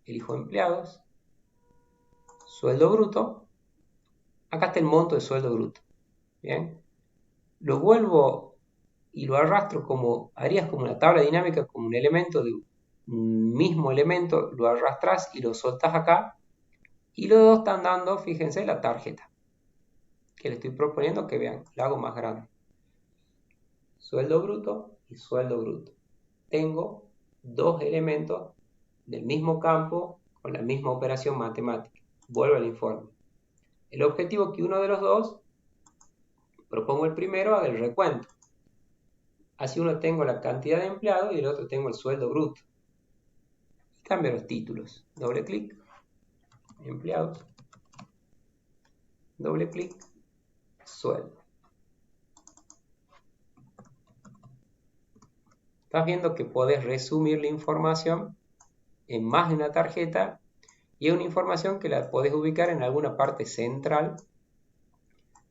Speaker 1: elijo empleados, sueldo bruto, acá está el monto de sueldo bruto. Bien, lo vuelvo y lo arrastro como harías como una tabla dinámica, como un elemento de un mismo elemento, lo arrastras y lo soltás acá. Y los dos están dando, fíjense, la tarjeta que le estoy proponiendo que vean, la hago más grande. Sueldo bruto y sueldo bruto. Tengo dos elementos del mismo campo con la misma operación matemática. Vuelvo al informe. El objetivo es que uno de los dos, propongo el primero, haga el recuento. Así uno tengo la cantidad de empleados y el otro tengo el sueldo bruto. Y cambio los títulos. Doble clic. Empleados. Doble clic. Sueldo. Estás viendo que podés resumir la información en más de una tarjeta y es una información que la podés ubicar en alguna parte central.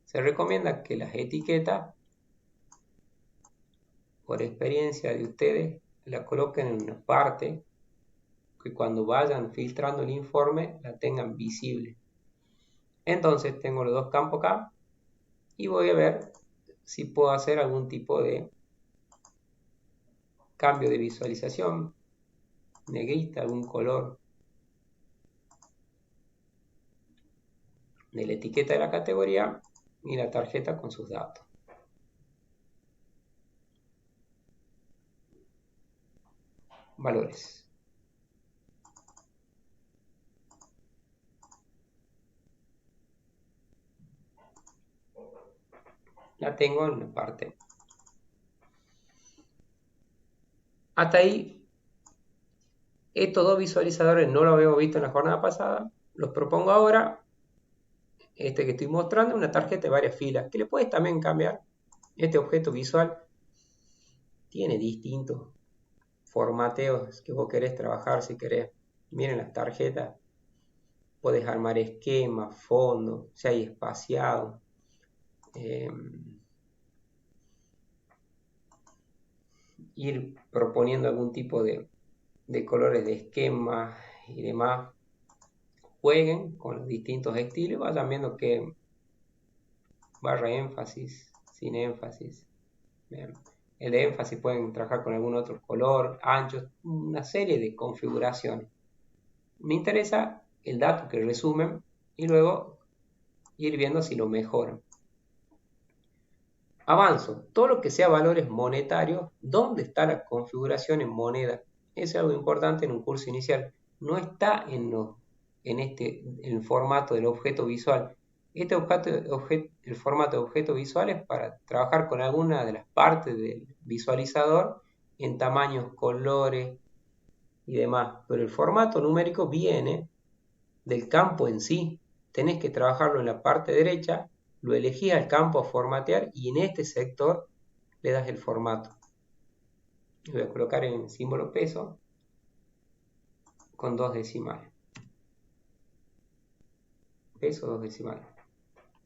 Speaker 1: Se recomienda que las etiquetas, por experiencia de ustedes, la coloquen en una parte que cuando vayan filtrando el informe la tengan visible. Entonces tengo los dos campos acá y voy a ver si puedo hacer algún tipo de cambio de visualización, negrita, algún color de la etiqueta de la categoría y la tarjeta con sus datos. Valores. La tengo en la parte. Hasta ahí, estos dos visualizadores no los habíamos visto en la jornada pasada. Los propongo ahora. Este que estoy mostrando, una tarjeta de varias filas, que le puedes también cambiar. Este objeto visual tiene distintos formateos que vos querés trabajar si querés. Miren las tarjetas. Podés armar esquemas, fondos, si hay espaciado. Ir proponiendo algún tipo de colores de esquema y demás. Jueguen con los distintos estilos, vayan viendo que barra énfasis, sin énfasis. Bien. El de énfasis pueden trabajar con algún otro color, anchos, una serie de configuraciones. Me interesa el dato que resumen y luego ir viendo si lo mejoran. Avanzo, todo lo que sea valores monetarios, ¿dónde está la configuración en moneda? Eso es algo importante en un curso inicial. No está en el formato del objeto visual. El formato de objeto visual es para trabajar con alguna de las partes del visualizador en tamaños, colores y demás. Pero el formato numérico viene del campo en sí. Tenés que trabajarlo en la parte derecha, lo elegís al campo a formatear y en este sector le das el formato. Lo voy a colocar en símbolo peso con 2 decimales. Peso 2 decimales.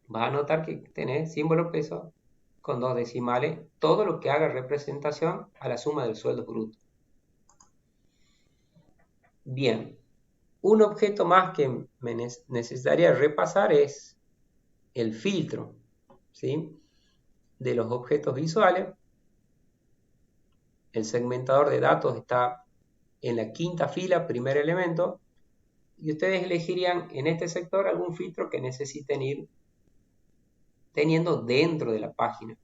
Speaker 1: Vas a notar que tenés símbolo peso con 2 decimales, todo lo que haga representación a la suma del sueldo bruto. Bien, un objeto más que me necesitaría repasar es el filtro, ¿sí? De los objetos visuales. El segmentador de datos está en la quinta fila, primer elemento, y ustedes elegirían en este sector algún filtro que necesiten ir teniendo dentro de la página.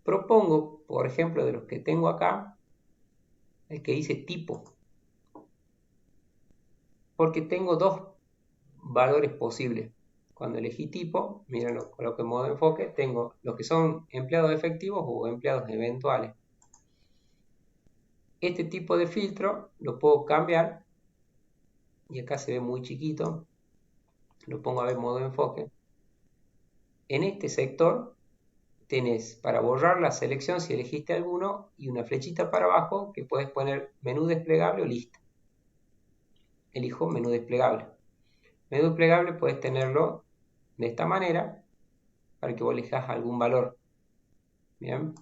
Speaker 1: Propongo, por ejemplo, de los que tengo acá, el que dice tipo, porque tengo dos valores posibles. Cuando elegí tipo, miren, lo coloco en modo enfoque, tengo los que son empleados efectivos o empleados eventuales. Este tipo de filtro lo puedo cambiar, y acá se ve muy chiquito, lo pongo a ver modo enfoque. En este sector tenés para borrar la selección si elegiste alguno y una flechita para abajo que puedes poner menú desplegable o lista. Elijo menú desplegable. Menú desplegable puedes tenerlo de esta manera para que vos elijas algún valor. Bien.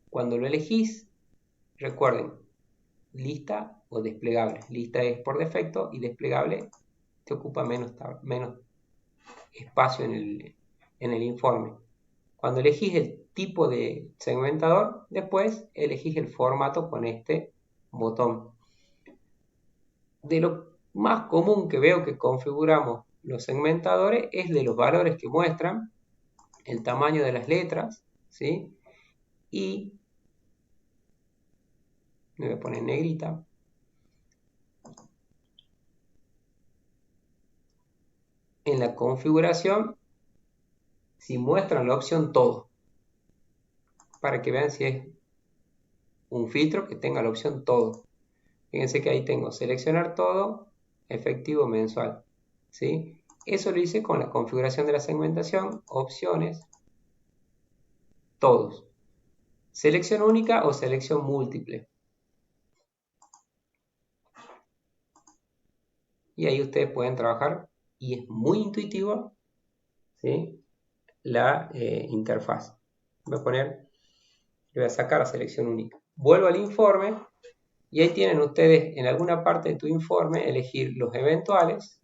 Speaker 1: Cuando lo elegís, recuerden, lista o desplegable. Lista es por defecto y desplegable te ocupa menos espacio en el informe. Cuando elegís el tipo de segmentador, después elegís el formato con este botón. De lo más común que veo que configuramos los segmentadores es de los valores que muestran, el tamaño de las letras, ¿sí? Y me voy a poner negrita. En la configuración, si muestran la opción todo, para que vean si es un filtro que tenga la opción todo. Fíjense que ahí tengo seleccionar todo, efectivo mensual, ¿sí? Eso lo hice con la configuración de la segmentación, opciones, todos. Selección única o selección múltiple. Y ahí ustedes pueden trabajar y es muy intuitivo, ¿sí? La interfaz. Voy a poner, le voy a sacar la selección única. Vuelvo al informe y ahí tienen ustedes en alguna parte de tu informe elegir los eventuales.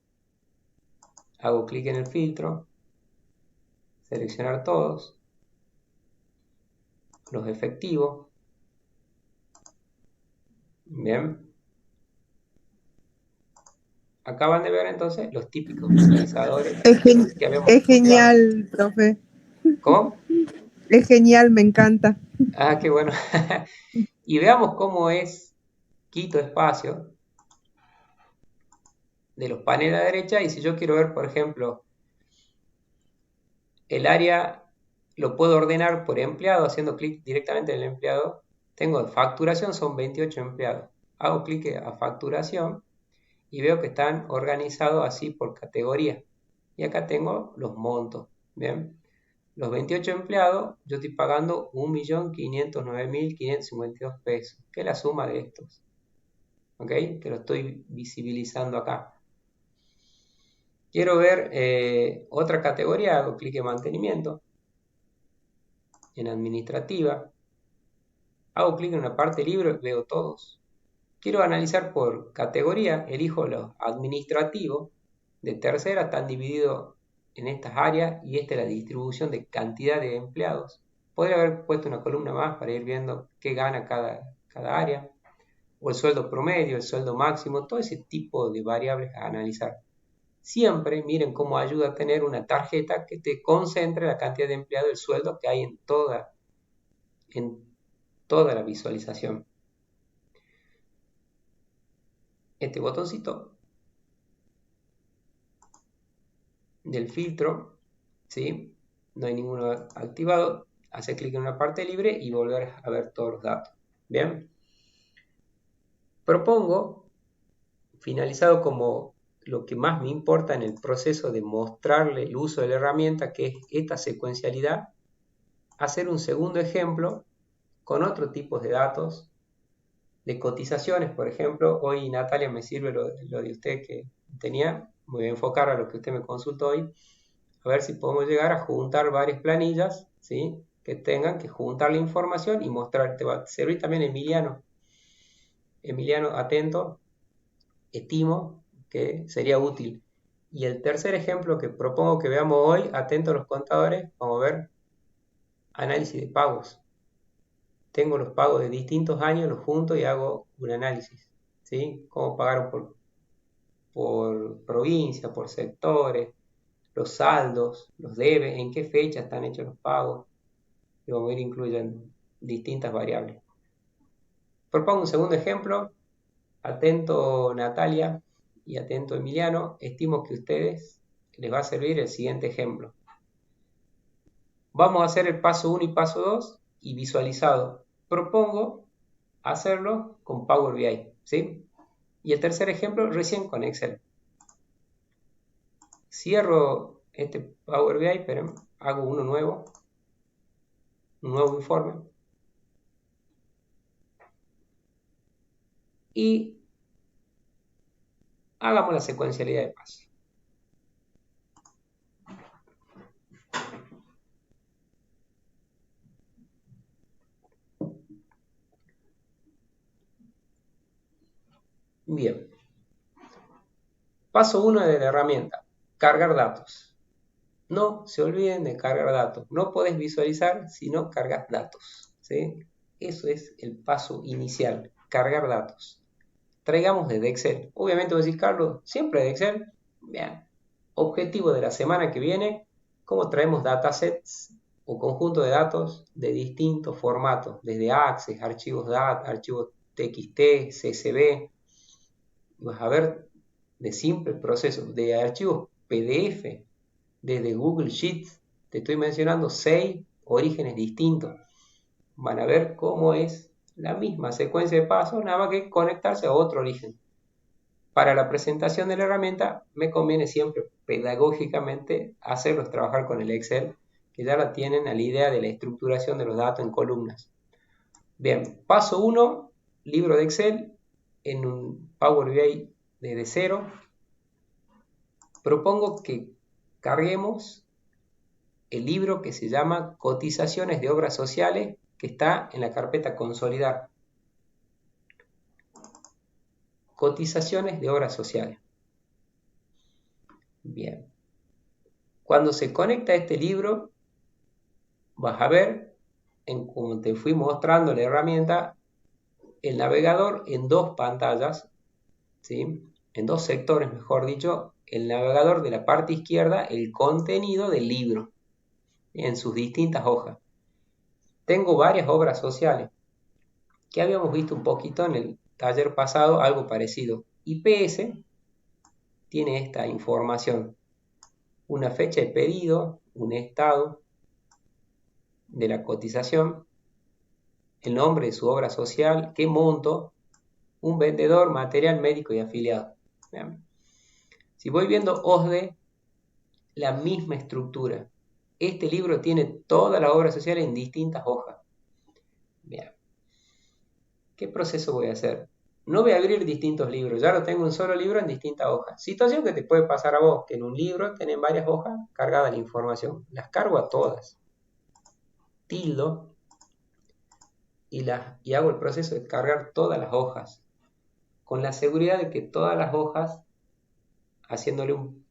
Speaker 1: Hago clic en el filtro, seleccionar todos, los efectivos. Bien. Acaban de ver entonces los típicos visualizadores que habíamos
Speaker 2: Es
Speaker 1: estudiado.
Speaker 2: genial, profe.
Speaker 1: ¿Cómo?
Speaker 2: Es genial, me encanta.
Speaker 1: Ah, qué bueno. Y veamos cómo es quito espacio de los paneles a la derecha, y si yo quiero ver, por ejemplo, el área lo puedo ordenar por empleado, haciendo clic directamente en el empleado. Tengo facturación, son 28 empleados. Hago clic a facturación y veo que están organizados así por categoría. Y acá tengo los montos. Bien, los 28 empleados, yo estoy pagando 1.509.552 pesos, que es la suma de estos. ¿Ok? Que lo estoy visibilizando acá. Quiero ver otra categoría, hago clic en mantenimiento, en administrativa, hago clic en una parte libre, veo todos. Quiero analizar por categoría, elijo los administrativos, de tercera están divididos en estas áreas y esta es la distribución de cantidad de empleados. Podría haber puesto una columna más para ir viendo qué gana cada área, o el sueldo promedio, el sueldo máximo, todo ese tipo de variables a analizar. Siempre miren cómo ayuda a tener una tarjeta que te concentre la cantidad de empleados, el sueldo que hay en toda la visualización. Este botoncito del filtro, ¿sí? No hay ninguno activado, hace clic en una parte libre y volver a ver todos los datos. Bien, propongo, finalizado como lo que más me importa en el proceso de mostrarle el uso de la herramienta, que es esta secuencialidad, hacer un segundo ejemplo con otro tipo de datos, de cotizaciones, por ejemplo. Hoy Natalia me sirve lo de usted que tenía, me voy a enfocar a lo que usted me consultó hoy, a ver si podemos llegar a juntar varias planillas, ¿sí? Que tengan que juntar la información y mostrar. Te va a servir también Emiliano. Emiliano, atento, estimo que sería útil. Y el tercer ejemplo que propongo que veamos hoy, atento a los contadores, vamos a ver análisis de pagos. Tengo los pagos de distintos años, los junto y hago un análisis, ¿sí? Cómo pagaron por provincia, por sectores, los saldos, los debes, en qué fecha están hechos los pagos, y vamos a ir incluyendo distintas variables. Propongo un segundo ejemplo, atento Natalia y atento Emiliano, estimo que a ustedes les va a servir el siguiente ejemplo. Vamos a hacer el paso 1 y paso 2 y visualizado. Propongo hacerlo con Power BI, ¿sí? Y el tercer ejemplo recién con Excel. Cierro este Power BI, pero hago uno nuevo, un nuevo informe. Y hagamos la secuencialidad de pasos. Bien. Paso 1 de la herramienta, cargar datos. No se olviden de cargar datos. No podés visualizar si no cargas datos, ¿sí? Eso es el paso inicial, cargar datos. Traigamos desde Excel. Obviamente vos decís, Carlos, siempre de Excel. Bien. Objetivo de la semana que viene, cómo traemos datasets o conjunto de datos de distintos formatos, desde Access, archivos DAT, archivos TXT, CSV. Vas a ver de simple proceso, de archivos PDF, desde Google Sheets. Te estoy mencionando 6 orígenes distintos. Van a ver cómo es la misma secuencia de pasos, nada más que conectarse a otro origen. Para la presentación de la herramienta me conviene siempre pedagógicamente hacerlos trabajar con el Excel, que ya la tienen a la idea de la estructuración de los datos en columnas. Bien, paso 1, libro de Excel en un Power BI desde cero. Propongo que carguemos el libro que se llama Cotizaciones de Obras Sociales, que está en la carpeta Consolidar. Cotizaciones de Obras Sociales. Bien. Cuando se conecta a este libro, vas a ver como te fui mostrando la herramienta, el navegador en dos pantallas, ¿sí? En dos sectores, mejor dicho, el navegador de la parte izquierda, el contenido del libro, en sus distintas hojas. Tengo varias obras sociales, que habíamos visto un poquito en el taller pasado, algo parecido. IPS tiene esta información, una fecha de pedido, un estado de la cotización, el nombre de su obra social, qué monto, un vendedor, material médico y afiliado. Vean. Si voy viendo OSDE, la misma estructura. Este libro tiene toda la obra social en distintas hojas. Bien. ¿Qué proceso voy a hacer? No voy a abrir distintos libros, ya lo tengo un solo libro en distintas hojas. Situación que te puede pasar a vos, que en un libro tenés varias hojas cargadas de información. Las cargo a todas. Tildo y hago el proceso de cargar todas las hojas, con la seguridad de que todas las hojas, haciéndole un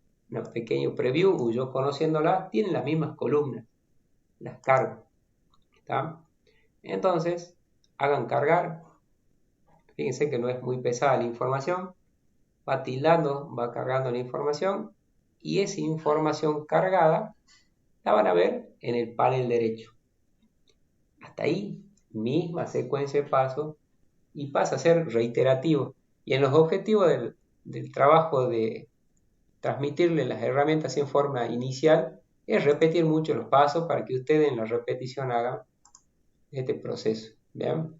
Speaker 1: pequeño preview o yo conociéndolas, tienen las mismas columnas. Las cargo. ¿Está? Entonces, hagan cargar. Fíjense que no es muy pesada la información. Va tildando, va cargando la información. Y esa información cargada la van a ver en el panel derecho. Hasta ahí, misma secuencia de pasos. Y pasa a ser reiterativo. Y en los objetivos del trabajo de transmitirle las herramientas en forma inicial, es repetir mucho los pasos para que ustedes en la repetición hagan este proceso. ¿Vean?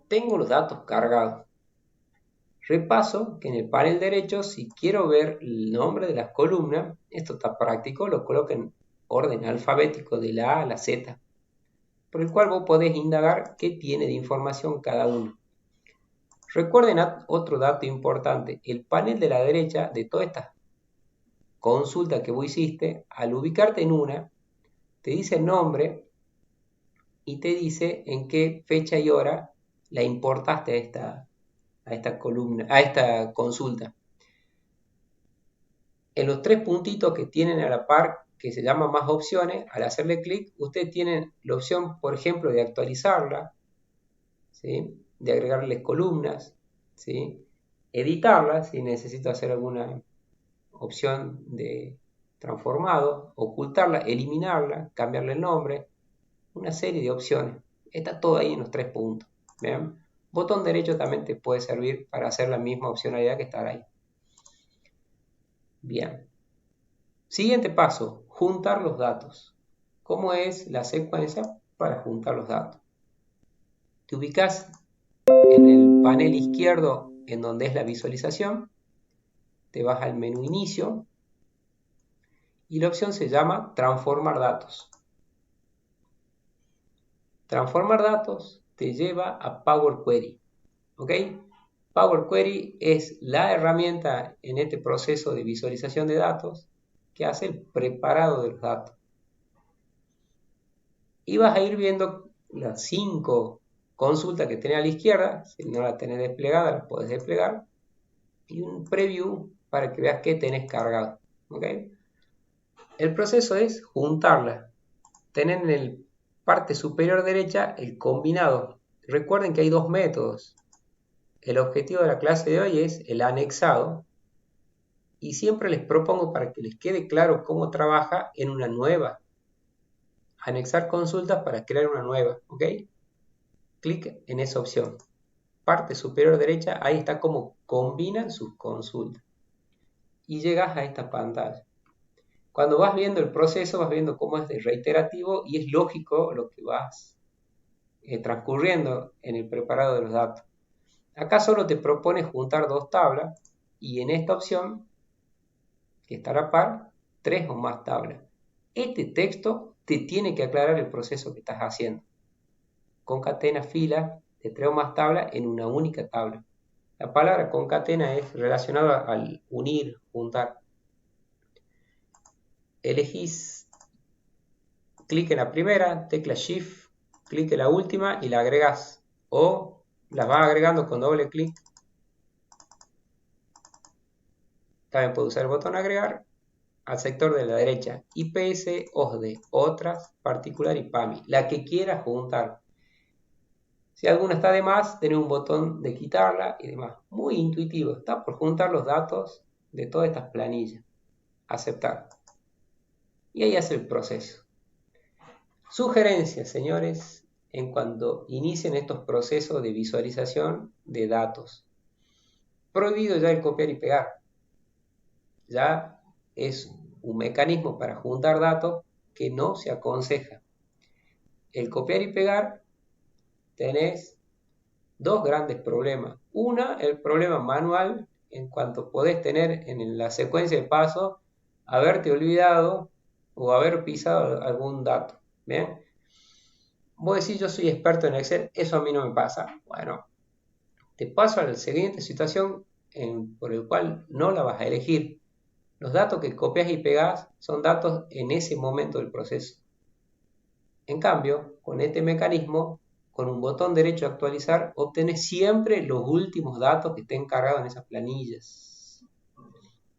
Speaker 1: Tengo los datos cargados. Repaso que en el panel derecho, si quiero ver el nombre de las columnas, esto está práctico, lo coloco en orden alfabético de la A a la Z, por el cual vos podés indagar qué tiene de información cada uno. Recuerden otro dato importante, el panel de la derecha de todas estas consultas que vos hiciste, al ubicarte en una, te dice el nombre y te dice en qué fecha y hora la importaste a esta columna, a esta consulta. En los tres puntitos que tienen a la par, que se llaman más opciones, al hacerle clic, ustedes tienen la opción, por ejemplo, de actualizarla, ¿sí? De agregarles columnas, ¿sí? Editarla, si necesito hacer alguna opción de transformado, ocultarla, eliminarla, cambiarle el nombre, una serie de opciones. Está todo ahí en los tres puntos. ¿Ven? Botón derecho también te puede servir para hacer la misma opcionalidad que está ahí. Bien. Siguiente paso, juntar los datos. ¿Cómo es la secuencia para juntar los datos? Te ubicas en el panel izquierdo en donde es la visualización, te vas al menú inicio y la opción se llama transformar datos. Transformar datos te lleva a Power Query. ¿Ok? Power Query es la herramienta en este proceso de visualización de datos que hace el preparado de los datos. Y vas a ir viendo las 5 consultas que tenés a la izquierda. Si no la tenés desplegada, la podés desplegar. Y un preview para que veas qué tenés cargado. ¿Ok? El proceso es juntarlas. Tener en la parte superior derecha el combinado. Recuerden que hay dos métodos. El objetivo de la clase de hoy es el anexado. Y siempre les propongo para que les quede claro cómo trabaja en una nueva. Anexar consultas para crear una nueva. ¿Ok? Clic en esa opción. Parte superior derecha, ahí está cómo combinan sus consultas. Y llegas a esta pantalla. Cuando vas viendo el proceso, vas viendo cómo es de reiterativo y es lógico lo que vas transcurriendo en el preparado de los datos. Acá solo te propone juntar dos tablas y en esta opción, que está a la par, 3 o más tablas. Este texto te tiene que aclarar el proceso que estás haciendo. Concatena filas de 3 o más tablas en una única tabla. La palabra concatena es relacionada al unir, juntar. Elegís clic en la primera, tecla Shift, clic en la última y la agregas. O las vas agregando con doble clic. También puedes usar el botón agregar al sector de la derecha. IPS, OSDE, otras, particular y PAMI. La que quieras juntar. Si alguna está de más, tenés un botón de quitarla y demás. Muy intuitivo. Está por juntar los datos de todas estas planillas. Aceptar. Y ahí hace el proceso. Sugerencias, señores, en cuanto inicien estos procesos de visualización de datos. Prohibido ya el copiar y pegar. Ya es un mecanismo para juntar datos que no se aconseja. El copiar y pegar, tenés dos grandes problemas. Una, el problema manual, en cuanto podés tener en la secuencia de pasos, haberte olvidado o haber pisado algún dato. ¿Bien? Vos decís, yo soy experto en Excel, eso a mí no me pasa. Bueno, te paso a la siguiente situación por el cual no la vas a elegir. Los datos que copias y pegas son datos en ese momento del proceso. En cambio, con este mecanismo, con un botón derecho a actualizar, obtenés siempre los últimos datos que estén cargados en esas planillas.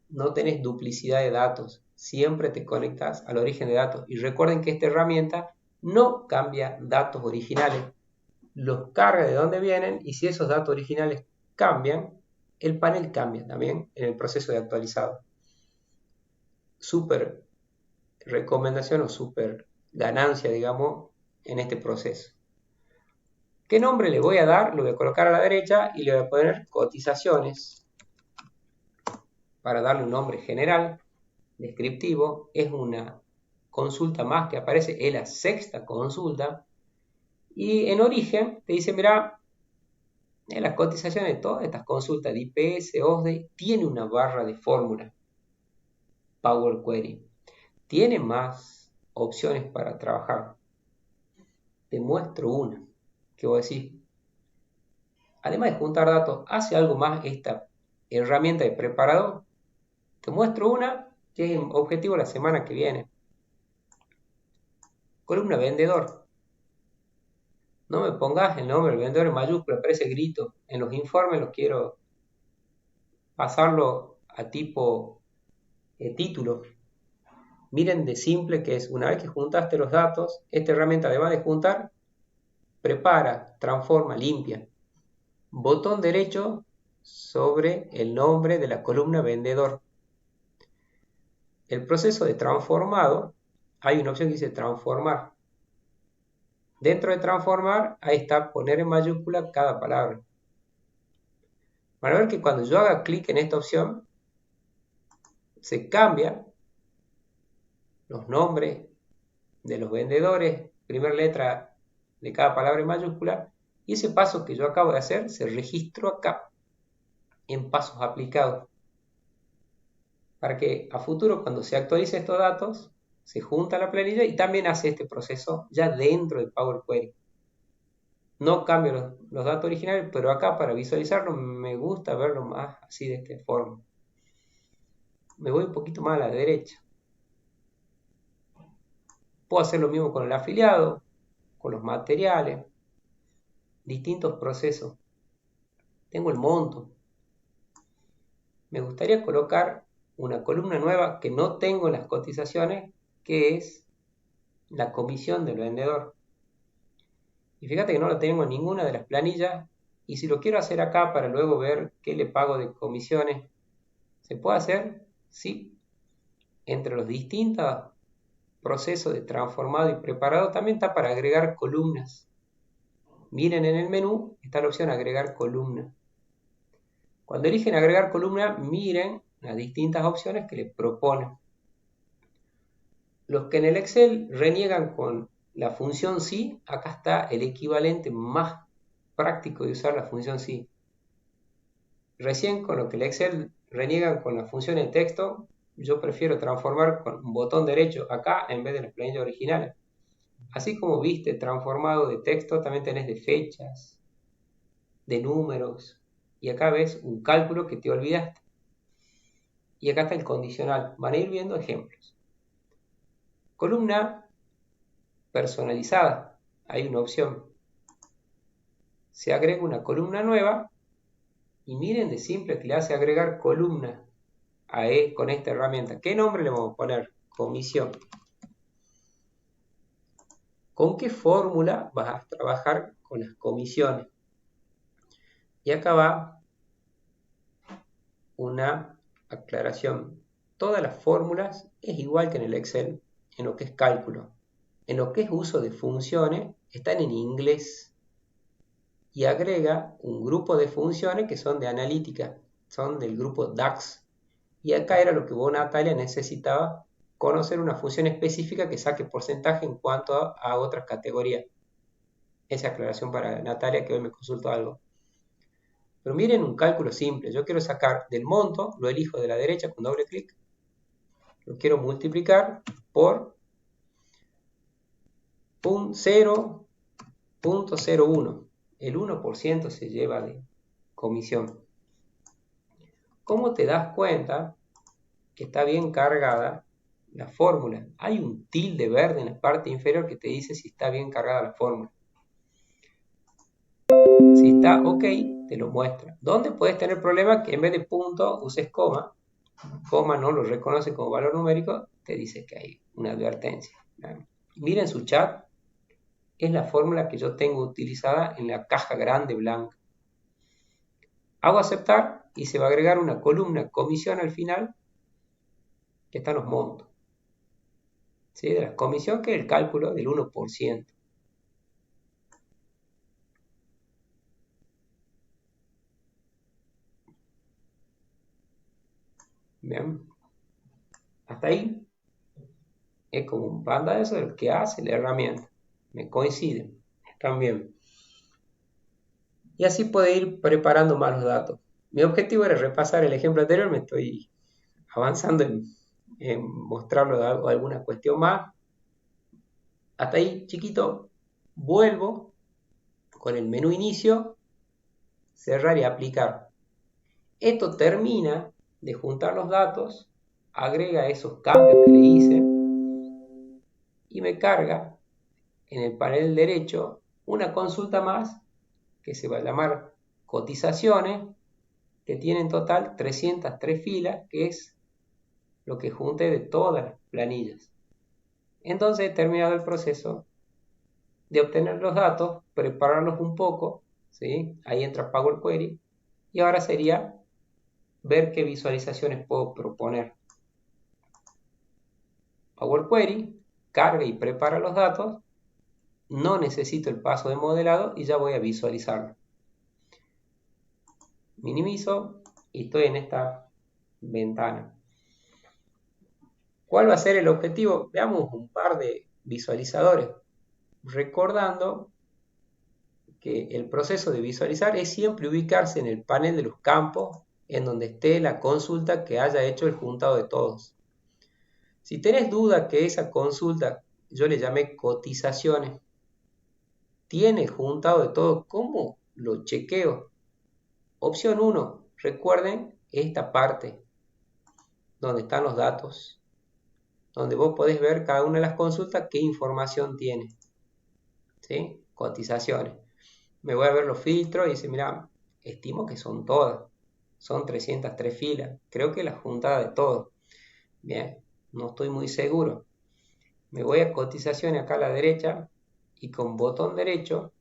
Speaker 1: No tenés duplicidad de datos, siempre te conectas al origen de datos. Y recuerden que esta herramienta no cambia datos originales, los carga de donde vienen y si esos datos originales cambian, el panel cambia también en el proceso de actualizado. Súper recomendación o súper ganancia, digamos, en este proceso. ¿Qué nombre le voy a dar? Lo voy a colocar a la derecha y le voy a poner cotizaciones para darle un nombre general, descriptivo. Es una consulta más que aparece, es la sexta consulta. Y en origen te dice, mira, en las cotizaciones de todas estas consultas de IPS, OSDE, tiene una barra de fórmula. Power Query. Tiene más opciones para trabajar. Te muestro una, que voy a decir, además de juntar datos, ¿hace algo más esta herramienta de preparador? Te muestro una que es objetivo la semana que viene. Columna vendedor. No me pongas el nombre del vendedor en mayúscula, aparece grito. En los informes los quiero pasarlo a tipo título. Miren de simple que es, una vez que juntaste los datos, esta herramienta además de juntar, prepara, transforma, limpia. Botón derecho sobre el nombre de la columna vendedor. El proceso de transformado, hay una opción que dice transformar. Dentro de transformar, ahí está poner en mayúscula cada palabra. Van a ver que cuando yo haga clic en esta opción, se cambia los nombres de los vendedores, primera letra de cada palabra en mayúscula, y ese paso que yo acabo de hacer se registró acá en pasos aplicados. Para que a futuro, cuando se actualicen estos datos, se junta la planilla y también hace este proceso ya dentro de Power Query. No cambio los datos originales, pero acá para visualizarlo me gusta verlo más así de esta forma. Me voy un poquito más a la derecha. Puedo hacer lo mismo con el afiliado, con los materiales, distintos procesos. Tengo el monto. Me gustaría colocar una columna nueva que no tengo en las cotizaciones, que es la comisión del vendedor. Y fíjate que no lo tengo en ninguna de las planillas. Y si lo quiero hacer acá para luego ver qué le pago de comisiones, ¿se puede hacer? Sí. Entre los distintos procesos de transformado y preparado también está para agregar columnas. Miren en el menú, está la opción agregar columna. Cuando eligen agregar columna, miren las distintas opciones que les proponen. Los que en el Excel reniegan con la función sí, acá está el equivalente más práctico de usar la función sí. Recién con lo que el Excel reniegan con la función de texto, yo prefiero transformar con un botón derecho acá en vez de las planillas originales. Así como viste transformado de texto, también tenés de fechas, de números, y acá ves un cálculo que te olvidaste. Y acá está el condicional. Van a ir viendo ejemplos. Columna personalizada. Hay una opción. Se agrega una columna nueva y miren de simple que le hace agregar columna con esta herramienta. ¿Qué nombre le vamos a poner? Comisión. ¿Con qué fórmula vas a trabajar con las comisiones? Y acá va una aclaración. Todas las fórmulas es igual que en el Excel, en lo que es cálculo. En lo que es uso de funciones, están en inglés. Y agrega un grupo de funciones que son de analítica, son del grupo DAX. Y acá era lo que vos, Natalia, necesitaba conocer una función específica que saque porcentaje en cuanto a otras categorías. Esa aclaración para Natalia, que hoy me consultó algo. Pero miren un cálculo simple. Yo quiero sacar del monto, lo elijo de la derecha con doble clic. Lo quiero multiplicar por 0.01. El 1% se lleva de comisión. ¿Cómo te das cuenta que está bien cargada la fórmula? Hay un tilde verde en la parte inferior que te dice si está bien cargada la fórmula. Si está ok, te lo muestra. ¿Dónde puedes tener problemas? Que en vez de punto uses coma. Coma no lo reconoce como valor numérico, te dice que hay una advertencia. Miren su chat. Es la fórmula que yo tengo utilizada en la caja grande blanca. Hago aceptar y se va a agregar una columna comisión al final que están los montos. ¿Sí? De la comisión, que es el cálculo del 1%. Bien. Hasta ahí es como un panda de eso del que hace la herramienta. Me coinciden. Están bien. Y así puede ir preparando más los datos. Mi objetivo era repasar el ejemplo anterior. Me estoy avanzando en mostrarlo alguna cuestión más. Hasta ahí, chiquito. Vuelvo con el menú inicio, cerrar y aplicar. Esto termina de juntar los datos, agrega esos cambios que le hice y me carga en el panel derecho una consulta más que se va a llamar cotizaciones, que tiene en total 303 filas, que es lo que junté de todas las planillas. Entonces he terminado el proceso de obtener los datos, prepararlos un poco, ¿sí? Ahí entra Power Query, y ahora sería ver qué visualizaciones puedo proponer. Power Query carga y prepara los datos, no necesito el paso de modelado y ya voy a visualizarlo. Minimizo y estoy en esta ventana. ¿Cuál va a ser el objetivo? Veamos un par de visualizadores, recordando que el proceso de visualizar es siempre ubicarse en el panel de los campos en donde esté la consulta que haya hecho el juntado de todos. Si tenés duda que esa consulta, yo le llamé cotizaciones, tiene juntado de todo, ¿cómo lo chequeo? Opción 1, recuerden esta parte donde están los datos, donde vos podés ver cada una de las consultas qué información tiene. ¿Sí? Cotizaciones. Me voy a ver los filtros y dice, mira, estimo que son todas. Son 303 filas. Creo que la juntada de todo. Bien, no estoy muy seguro. Me voy a cotizaciones acá a la derecha y con botón derecho,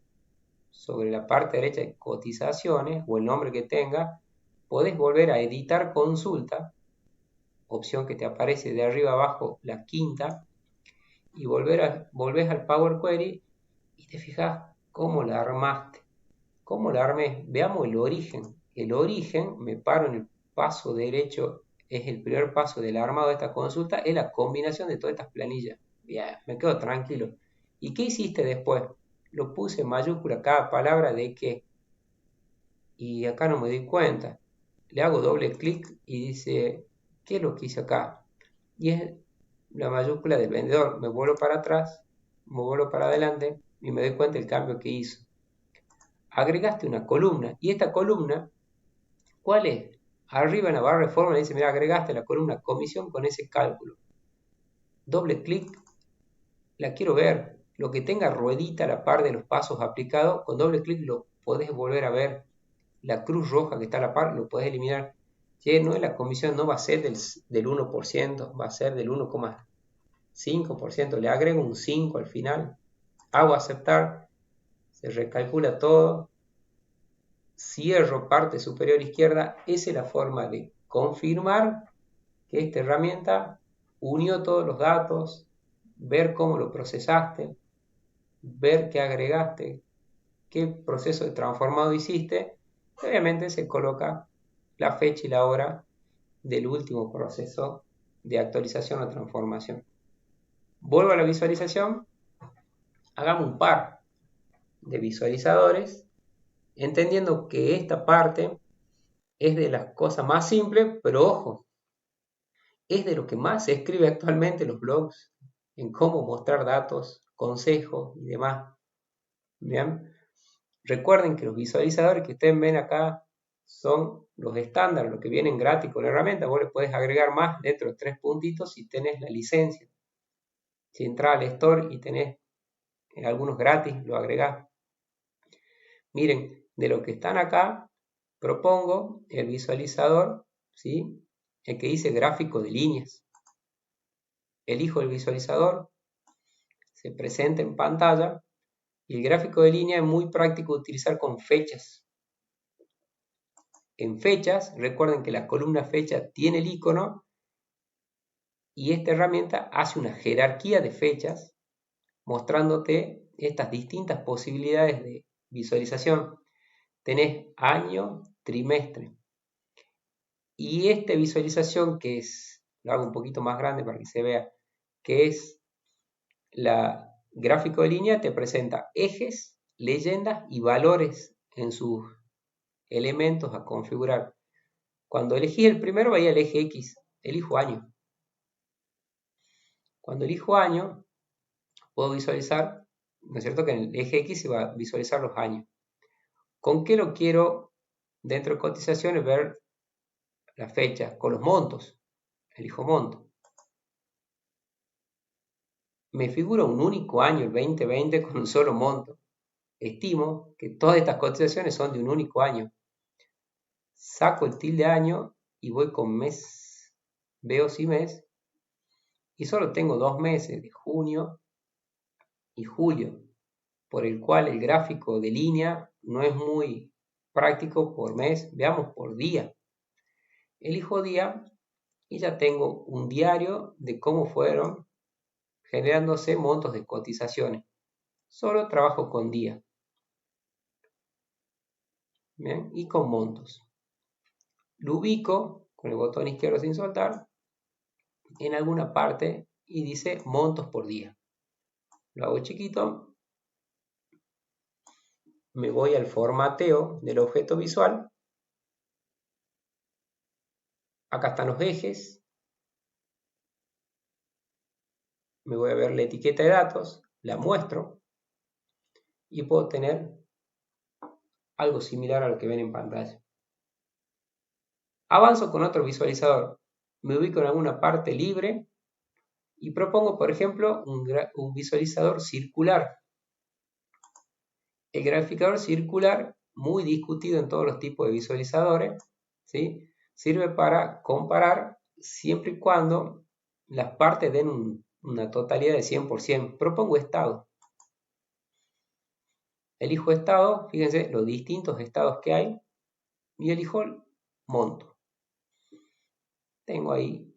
Speaker 1: sobre la parte derecha de cotizaciones o el nombre que tenga, podés volver a editar consulta, opción que te aparece de arriba abajo, la quinta, y volvés al Power Query y te fijas cómo la armaste. ¿Cómo la armé? Veamos el origen. El origen, me paro en el paso derecho, es el primer paso del armado de esta consulta, es la combinación de todas estas planillas. Bien, me quedo tranquilo. ¿Y qué hiciste después? Lo puse en mayúscula cada palabra de qué. Y acá no me di cuenta. Le hago doble clic y dice, ¿qué es lo que hice acá? Y es la mayúscula del vendedor. Me vuelvo para atrás, me vuelvo para adelante y me doy cuenta del cambio que hizo. Agregaste una columna. ¿Y esta columna cuál es? Arriba en la barra de fórmula dice, mira, agregaste la columna comisión con ese cálculo. Doble clic, la quiero ver. lo que tenga ruedita a la par de los pasos aplicados, con doble clic lo podés volver a ver. La cruz roja que está a la par lo podés eliminar. Che, no, la comisión no va a ser del 1%, va a ser del 1,5%. Le agrego un 5 al final. Hago aceptar. Se recalcula todo. Cierro parte superior izquierda. Esa es la forma de confirmar que esta herramienta unió todos los datos, ver cómo lo procesaste, ver qué agregaste, qué proceso de transformado hiciste. Y obviamente se coloca la fecha y la hora del último proceso de actualización o transformación. Vuelvo a la visualización. Hagamos un par de visualizadores, entendiendo que esta parte es de las cosas más simples, pero ojo, es de lo que más se escribe actualmente en los blogs, en cómo mostrar datos, consejos y demás. Bien, recuerden que los visualizadores que ustedes ven acá son los estándares, los que vienen gratis con la herramienta. Vos le puedes agregar más dentro de 3 puntitos si tenés la licencia. Si entras al store y tenés algunos gratis, lo agregás. Miren, de lo que están acá, propongo el visualizador, ¿sí? El que dice gráfico de líneas. Elijo el visualizador, se presenta en pantalla y el gráfico de línea es muy práctico de utilizar con fechas. En fechas, recuerden que la columna fecha tiene el icono y esta herramienta hace una jerarquía de fechas mostrándote estas distintas posibilidades de visualización. Tenés año, trimestre. Y esta visualización que es, lo hago un poquito más grande para que se vea, que es la gráfico de línea, te presenta ejes, leyendas y valores en sus elementos a configurar. Cuando elegí el primero, veía el eje X, elijo año. Cuando elijo año, puedo visualizar, ¿no es cierto?, que en el eje X se va a visualizar los años. ¿Con qué lo quiero dentro de cotizaciones ver la fecha? Con los montos. Elijo monto. Me figura un único año, el 2020, con un solo monto. Estimo que todas estas cotizaciones son de un único año. Saco el tilde año y voy con mes, veo si mes, y solo tengo 2 meses, de junio y julio, por el cual el gráfico de línea no es muy práctico por mes. Veamos por día. Elijo día y ya tengo un diario de cómo fueron generándose montos de cotizaciones. Solo trabajo con día. Bien, y con montos. Lo ubico con el botón izquierdo sin soltar en alguna parte y dice montos por día. Lo hago chiquito. Me voy al formateo del objeto visual. Acá están los ejes. Me voy a ver la etiqueta de datos, la muestro y puedo tener algo similar a lo que ven en pantalla. Avanzo con otro visualizador. Me ubico en alguna parte libre y propongo, por ejemplo, un visualizador circular. El graficador circular, muy discutido en todos los tipos de visualizadores, ¿sí?, sirve para comparar siempre y cuando las partes den una totalidad de 100%. Propongo estado. Elijo estado, fíjense los distintos estados que hay, y elijo el monto. Tengo ahí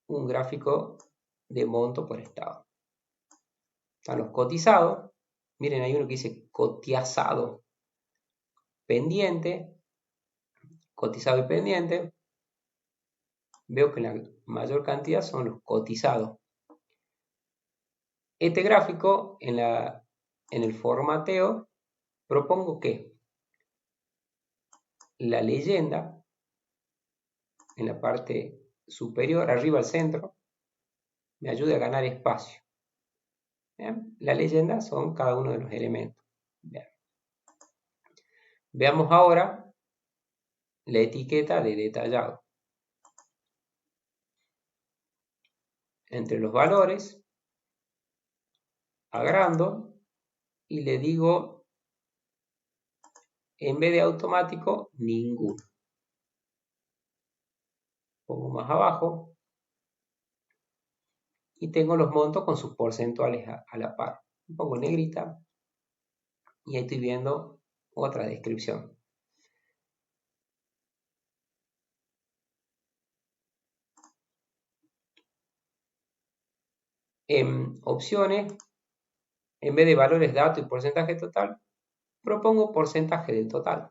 Speaker 1: un gráfico de monto por estado. Están los cotizados. Miren, hay uno que dice cotizado pendiente, cotizado y pendiente. Veo que la mayor cantidad son los cotizados. Este gráfico, en el formateo, propongo que la leyenda, en la parte superior, arriba al centro, me ayude a ganar espacio. ¿Bien? La leyenda son cada uno de los elementos. Bien. Veamos ahora la etiqueta de detallado. Entre los valores agrando y le digo, en vez de automático, ninguno. Pongo más abajo y tengo los montos con sus porcentuales a la par. Pongo negrita y ahí estoy viendo otra descripción. En opciones, en vez de valores dato y porcentaje total, propongo porcentaje del total.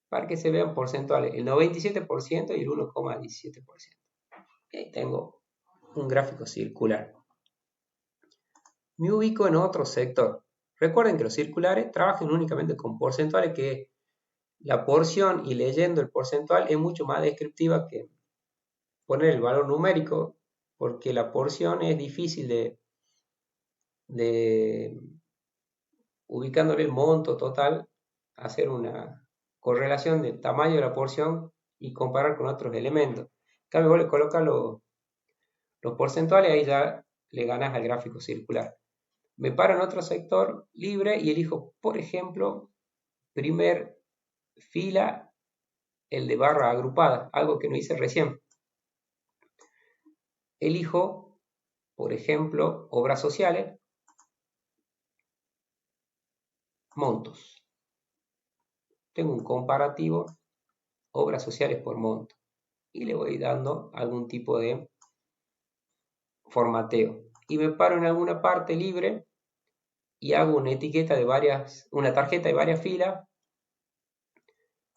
Speaker 1: Para que se vean porcentuales, el 97% y el 1,17%. Ahí tengo un gráfico circular. Me ubico en otro sector. Recuerden que los circulares trabajan únicamente con porcentuales, que la porción y leyendo el porcentual es mucho más descriptiva que poner el valor numérico, porque la porción es difícil de ubicándole el monto total, hacer una correlación del tamaño de la porción y comparar con otros elementos. En cambio, vos le colocas los porcentuales, ahí ya le ganas al gráfico circular. Me paro en otro sector libre y elijo, por ejemplo, primer fila, el de barra agrupada, algo que no hice recién. Elijo, por ejemplo, obras sociales, montos. Tengo un comparativo, obras sociales por monto. Y le voy dando algún tipo de formateo. Y me paro en alguna parte libre y hago una etiqueta de una tarjeta de varias filas,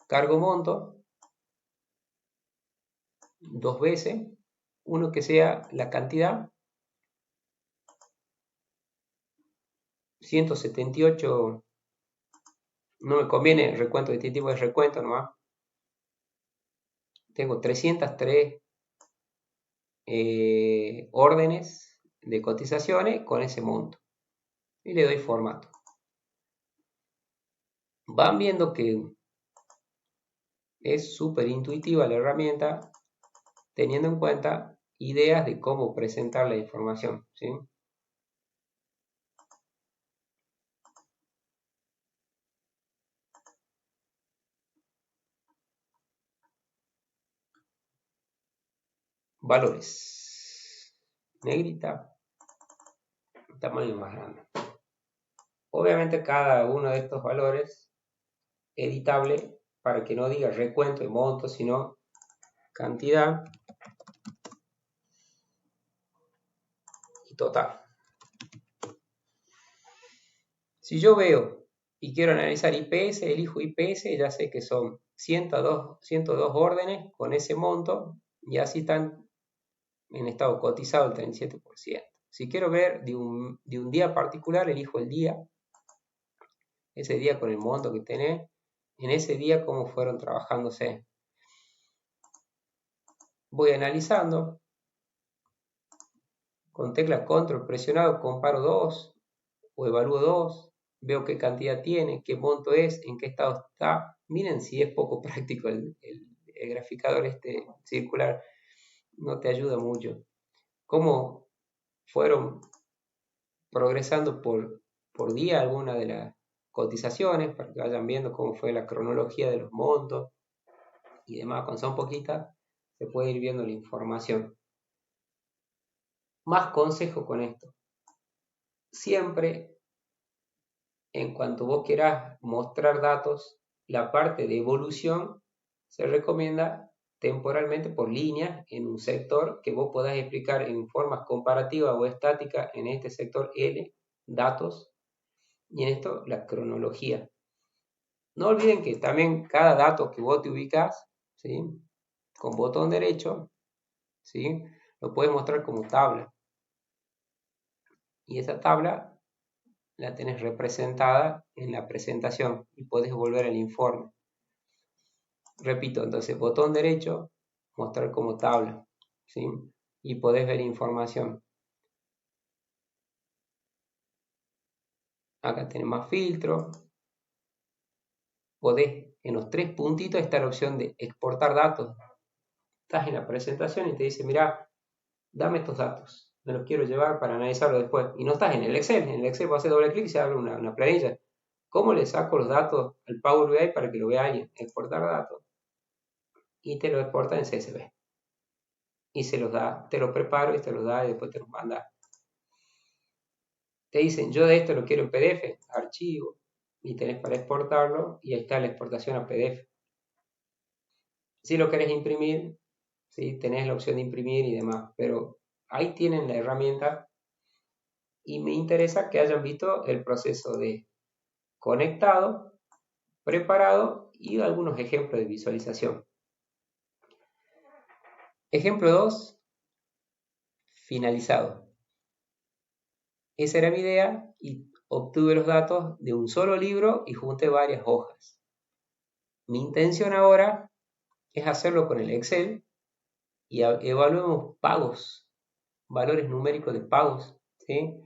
Speaker 1: cargo monto, 2 veces, uno que sea la cantidad, 178, no me conviene recuento de este tipo de recuento nomás. Tengo 303 órdenes de cotizaciones con ese monto. Y le doy formato. Van viendo que es súper intuitiva la herramienta, teniendo en cuenta ideas de cómo presentar la información, ¿sí? Valores. Negrita. Tamaño más grande. Obviamente cada uno de estos valores editable para que no diga recuento de monto, sino cantidad y total. Si yo veo y quiero analizar IPS, elijo IPS, ya sé que son 102 órdenes con ese monto y así están en estado cotizado el 37%. Si quiero ver de un día particular, elijo el día, ese día con el monto que tenés, en ese día cómo fueron trabajándose. Voy analizando, con tecla control presionado comparo 2 o evalúo 2, veo qué cantidad tiene, qué monto es, en qué estado está. Miren si es poco práctico el graficador este circular, no te ayuda mucho. Cómo fueron progresando por día algunas de las cotizaciones, para que vayan viendo cómo fue la cronología de los montos y demás. Cuando son poquitas, se puede ir viendo la información. Más consejo con esto. Siempre, en cuanto vos quieras mostrar datos, la parte de evolución se recomienda temporalmente por líneas en un sector que vos podás explicar en formas comparativas o estáticas en este sector L, datos, y en esto la cronología. No olviden que también cada dato que vos te ubicas, ¿sí?, con botón derecho, ¿sí?, lo puedes mostrar como tabla. Y esa tabla la tenés representada en la presentación y podés volver al informe. Repito, entonces botón derecho, mostrar como tabla, ¿sí?, y podés ver información. Acá tenés más filtros. Podés, en los 3 puntitos está la opción de exportar datos. Estás en la presentación y te dice, mira, dame estos datos. me los quiero llevar para analizarlo después. Y no estás en el Excel. En el Excel vas a hacer doble clic y se abre una planilla. ¿Cómo le saco los datos al Power BI para que lo vea alguien? Exportar datos. Y te lo exporta en CSV. Y se los da, te lo preparo y te los da y después te los manda. Te dicen, yo de esto lo quiero en PDF, archivo, y tenés para exportarlo, y ahí está la exportación a PDF. Si lo querés imprimir, ¿sí? Tenés la opción de imprimir y demás, pero ahí tienen la herramienta, y me interesa que hayan visto el proceso de conectado, preparado, y algunos ejemplos de visualización. Ejemplo 2, finalizado. Esa era mi idea y obtuve los datos de un solo libro y junté varias hojas. Mi intención ahora es hacerlo con el Excel y evaluemos pagos, valores numéricos de pagos, ¿sí?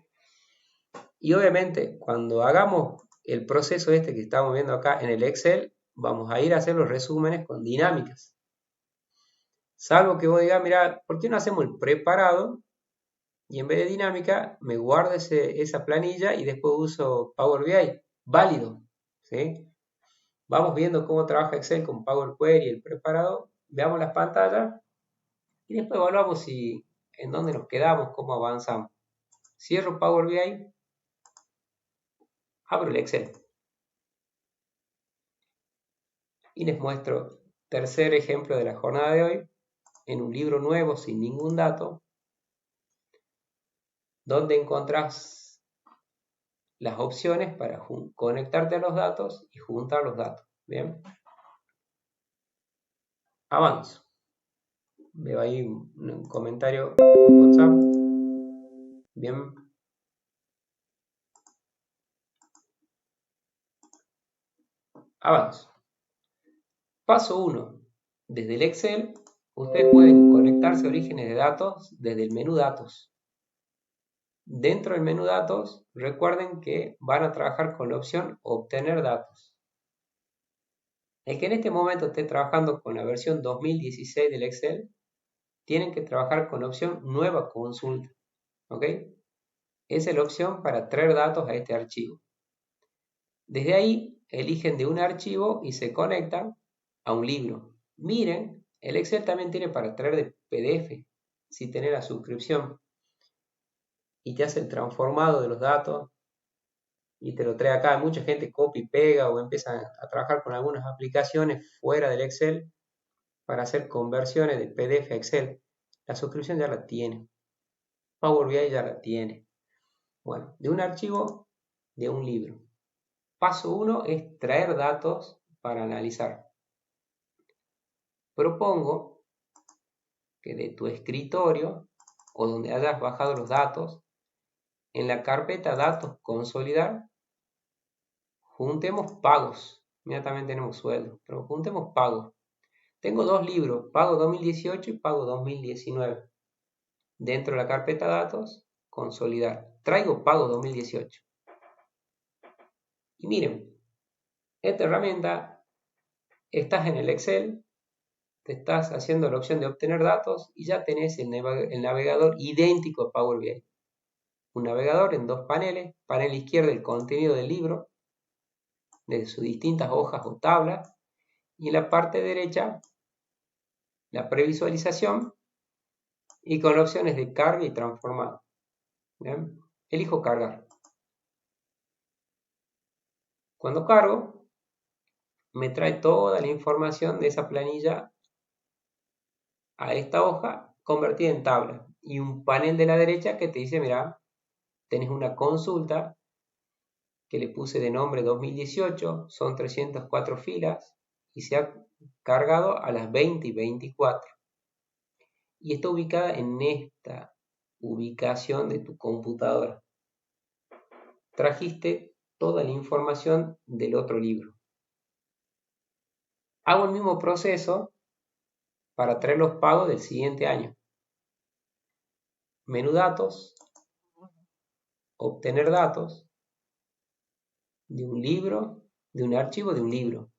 Speaker 1: Y obviamente cuando hagamos el proceso este que estamos viendo acá en el Excel, vamos a ir a hacer los resúmenes con dinámicas. Salvo que vos digas, mira, ¿por qué no hacemos el preparado? Y en vez de dinámica, me guardo esa planilla y después uso Power BI. Válido, ¿sí? Vamos viendo cómo trabaja Excel con Power Query, el preparado. Veamos las pantallas y después evaluamos en dónde nos quedamos, cómo avanzamos. Cierro Power BI, abro el Excel. Y les muestro tercer ejemplo de la jornada de hoy, en un libro nuevo sin ningún dato, donde encontrás las opciones para conectarte a los datos y juntar los datos. Bien. Avanzo. Veo ahí un comentario por WhatsApp. Bien. Avanzo. Paso 1. Desde el Excel, ustedes pueden conectarse a orígenes de datos desde el menú Datos. Dentro del menú Datos, recuerden que van a trabajar con la opción Obtener datos. El que en este momento esté trabajando con la versión 2016 del Excel, tienen que trabajar con la opción Nueva consulta. ¿Ok? Esa es la opción para traer datos a este archivo. Desde ahí, eligen de un archivo y se conectan a un libro. Miren, el Excel también tiene para traer de PDF, si tenés la suscripción. Y te hace el transformado de los datos y te lo trae acá. Mucha gente copia y pega o empieza a trabajar con algunas aplicaciones fuera del Excel para hacer conversiones de PDF a Excel. La suscripción ya la tiene. Power BI ya la tiene. Bueno, de un archivo, de un libro. Paso 1 es traer datos para analizar. Propongo que de tu escritorio o donde hayas bajado los datos, en la carpeta Datos Consolidar, juntemos pagos. Mira, también tenemos sueldos, pero juntemos pagos. Tengo dos libros, Pago 2018 y Pago 2019. Dentro de la carpeta Datos, Consolidar. Traigo Pago 2018. Y miren, esta herramienta, estás en el Excel, te estás haciendo la opción de obtener datos y ya tenés el navegador idéntico a Power BI. Un navegador en dos paneles, panel izquierdo el contenido del libro, de sus distintas hojas o tablas, y en la parte derecha la previsualización y con opciones de carga y transformado. ¿Bien? Elijo cargar. Cuando cargo, me trae toda la información de esa planilla a esta hoja convertida en tabla y un panel de la derecha que te dice, mira, tenés una consulta que le puse de nombre 2018, son 304 filas y se ha cargado a las 20:24 y está ubicada en esta ubicación de tu computadora. Trajiste toda la información del otro libro. Hago el mismo proceso para traer los pagos del siguiente año. Menú Datos, Obtener datos de un libro, de un archivo de un libro.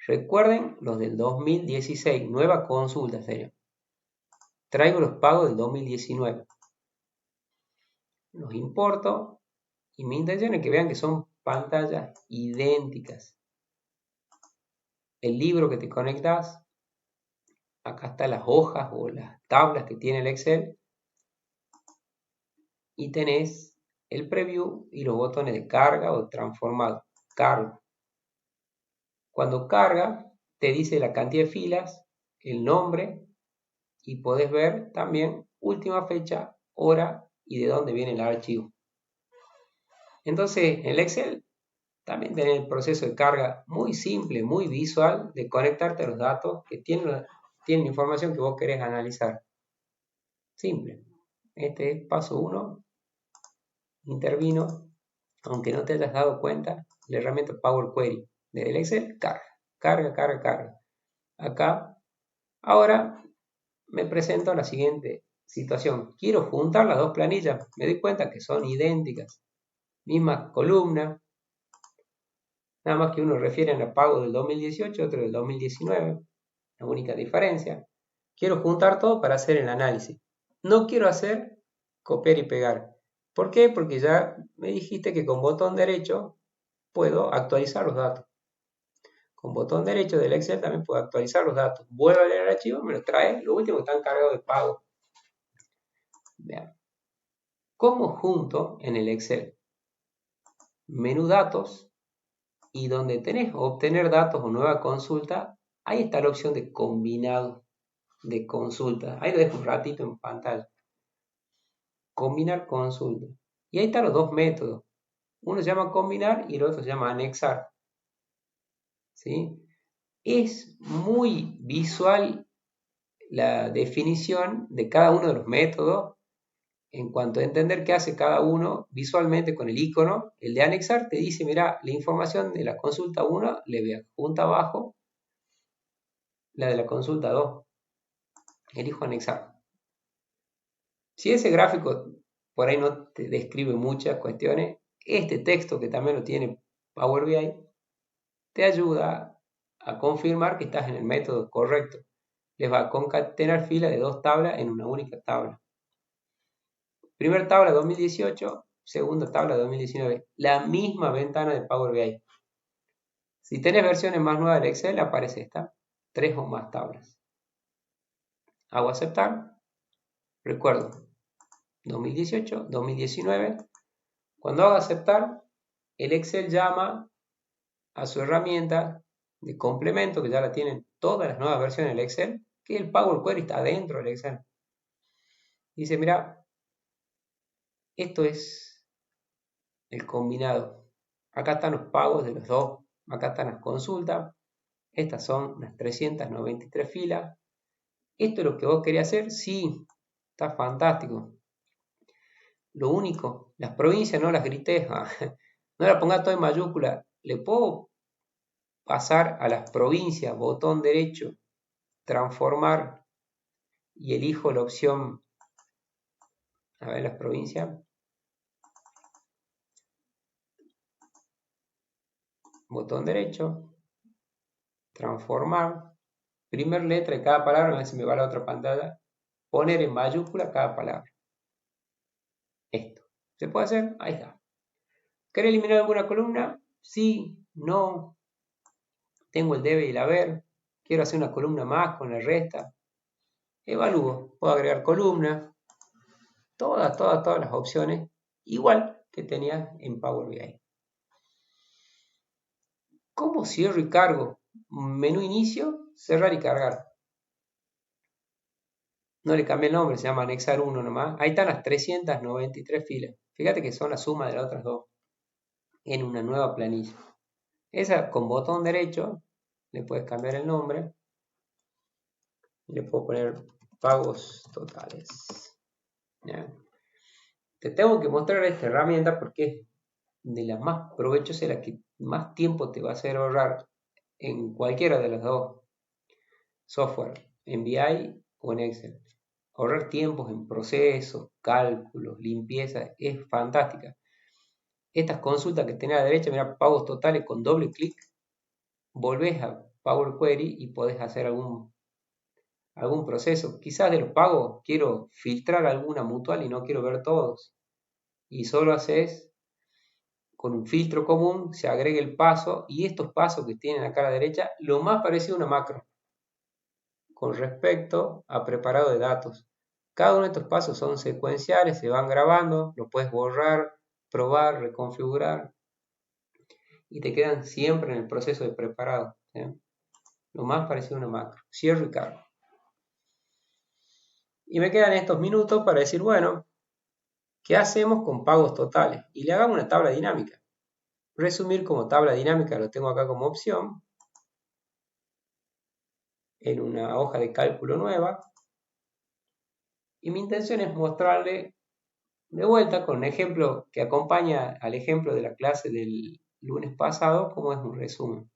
Speaker 1: Recuerden los del 2016, nueva consulta sería. Traigo los pagos del 2019. los importo y mi intención es que vean que son pantallas idénticas. El libro que te conectas, acá están las hojas o las tablas que tiene el Excel y tenés el preview y los botones de carga o transformado. Carga. Cuando carga, te dice la cantidad de filas, el nombre y podés ver también última fecha, hora y de dónde viene el archivo. Entonces, en el Excel también tenés el proceso de carga muy simple, muy visual, de conectarte a los datos que tienen información que vos querés analizar. Simple. Este es paso 1. Intervino, aunque no te hayas dado cuenta, la herramienta Power Query. Desde el Excel, carga. Acá, ahora me presento a la siguiente situación. Quiero juntar las dos planillas. Me doy cuenta que son idénticas. Misma columna. Nada más que uno refiere a pago del 2018, otro del 2019. La única diferencia. Quiero juntar todo para hacer el análisis. No quiero hacer copiar y pegar. ¿Por qué? Porque ya me dijiste que con botón derecho puedo actualizar los datos. Con botón derecho del Excel también puedo actualizar los datos. Vuelvo a leer el archivo, me lo trae. Lo último que están cargados de pago. Vean. ¿Cómo junto en el Excel? Menú datos y donde tenés obtener datos o nueva consulta, ahí está la opción de combinado de consulta. Ahí lo dejo un ratito en pantalla. Combinar consulta. Y ahí están los dos métodos. Uno se llama combinar y el otro se llama anexar. ¿Sí? Es muy visual la definición de cada uno de los métodos en cuanto a entender qué hace cada uno visualmente con el icono. El de anexar te dice, mira, la información de la consulta 1 le voy a junta abajo la de la consulta 2. Elijo anexar. Si ese gráfico por ahí no te describe muchas cuestiones, este texto que también lo tiene Power BI te ayuda a confirmar que estás en el método correcto. Les va a concatenar fila de dos tablas en una única tabla. Primera tabla 2018, segunda tabla 2019. La misma ventana de Power BI. Si tenés versiones más nuevas del Excel, aparece esta. 3 o más tablas. Hago aceptar. Recuerdo, 2018, 2019. Cuando hago aceptar, el Excel llama a su herramienta de complemento, que ya la tienen todas las nuevas versiones del Excel, que el Power Query está dentro del Excel. Dice, mira, esto es el combinado. Acá están los pagos de los dos. Acá están las consultas. Estas son las 393 filas. ¿Esto es lo que vos querías hacer? Sí, está fantástico. Lo único, las provincias no las grité. No las pongas todo en mayúscula. Le puedo pasar a las provincias, botón derecho, transformar y elijo la opción, a ver, las provincias. Botón derecho, transformar, primer letra de cada palabra, a ver si me va a la otra pantalla, poner en mayúscula cada palabra. Esto. ¿Se puede hacer? Ahí está. ¿Querés eliminar alguna columna? Sí, no. Tengo el debe y el haber. Quiero hacer una columna más con la resta. Evalúo. Puedo agregar columna. Todas las opciones. Igual que tenía en Power BI. ¿Cómo cierro y cargo? Menú inicio, cerrar y cargar. No le cambié el nombre, se llama anexar 1 nomás. Ahí están las 393 filas. Fíjate que son la suma de las otras dos en una nueva planilla. Esa con botón derecho le puedes cambiar el nombre. Le puedo poner pagos totales. ¿Ya? Te tengo que mostrar esta herramienta porque es de las más provechosas y la que más tiempo te va a hacer ahorrar en cualquiera de los dos software, en BI o en Excel. Ahorrar tiempos en procesos, cálculos, limpieza, es fantástica. Estas consultas que tenés a la derecha, mira, pagos totales, con doble clic, volvés a Power Query y podés hacer algún proceso. Quizás de los pagos quiero filtrar alguna mutual y no quiero ver todos. y solo haces con un filtro común, se agrega el paso y estos pasos que tienen acá a la derecha, lo más parecido a una macro con respecto a preparado de datos. Cada uno de estos pasos son secuenciales, se van grabando, lo puedes borrar, probar, reconfigurar y te quedan siempre en el proceso de preparado. ¿Sí? Lo más parecido a una macro. Cierro y cargo. Y me quedan estos minutos para decir, bueno, ¿qué hacemos con pagos totales? Y le hagamos una tabla dinámica. Resumir como tabla dinámica lo tengo acá como opción en una hoja de cálculo nueva. Y mi intención es mostrarle de vuelta con un ejemplo que acompaña al ejemplo de la clase del lunes pasado, cómo es un resumen.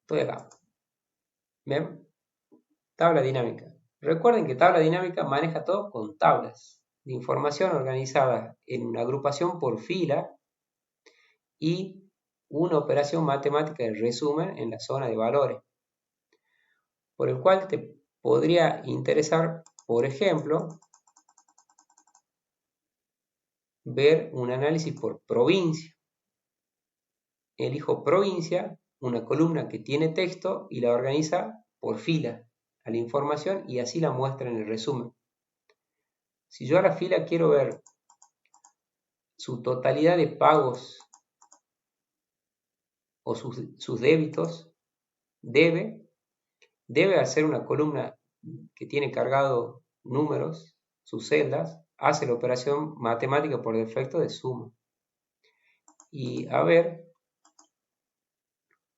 Speaker 1: Estoy acá. ¿Ven? Tabla dinámica. Recuerden que tabla dinámica maneja todo con tablas de información organizada en una agrupación por fila y una operación matemática de resumen en la zona de valores, por el cual te podría interesar, por ejemplo, ver un análisis por provincia. Elijo provincia, una columna que tiene texto y la organiza por fila a la información y así la muestra en el resumen. Si yo a la fila quiero ver su totalidad de pagos o sus débitos, debe hacer una columna que tiene cargado números, sus celdas, hace la operación matemática por defecto de suma. Y a ver,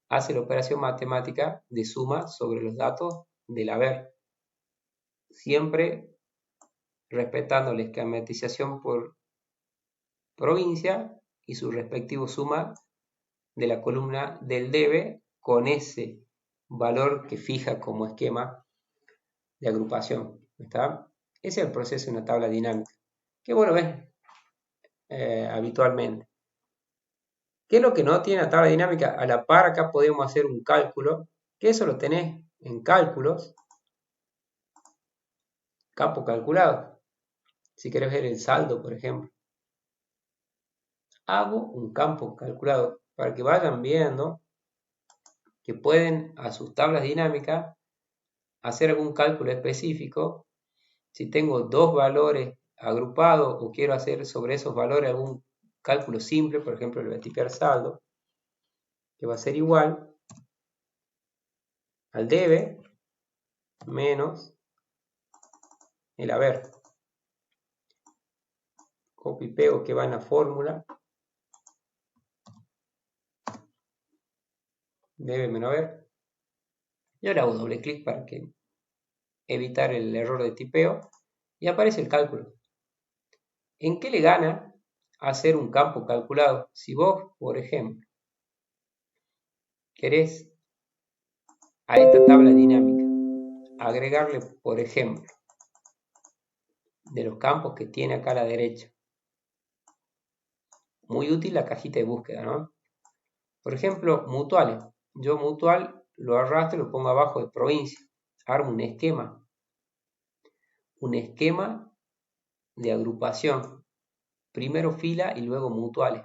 Speaker 1: hace la operación matemática de suma sobre los datos del haber. Siempre respetando la esquematización por provincia y su respectivo suma de la columna del debe con ese valor que fija como esquema de agrupación. ¿Está? Ese es el proceso de una tabla dinámica, que bueno, ven habitualmente. ¿Qué es lo que no tiene la tabla dinámica? A la par acá podemos hacer un cálculo, que eso lo tenés en cálculos, campo calculado. Si querés ver el saldo, por ejemplo. Hago un campo calculado para que vayan viendo que pueden a sus tablas dinámicas hacer algún cálculo específico. Si tengo dos valores agrupados o quiero hacer sobre esos valores algún cálculo simple, por ejemplo, le voy a tipear saldo, que va a ser igual al debe menos el haber. Copio y pego que va en la fórmula. Debe menos haber. Y ahora hago doble clic para evitar el error de tipeo. Y aparece el cálculo. ¿En qué le gana hacer un campo calculado? Si vos, por ejemplo, querés a esta tabla dinámica agregarle, por ejemplo, de los campos que tiene acá a la derecha. Muy útil la cajita de búsqueda, ¿no? Por ejemplo, mutuales. Yo mutual lo arrastro y lo pongo abajo de provincia. Armo un esquema. Un esquema de agrupación. Primero fila y luego mutuales.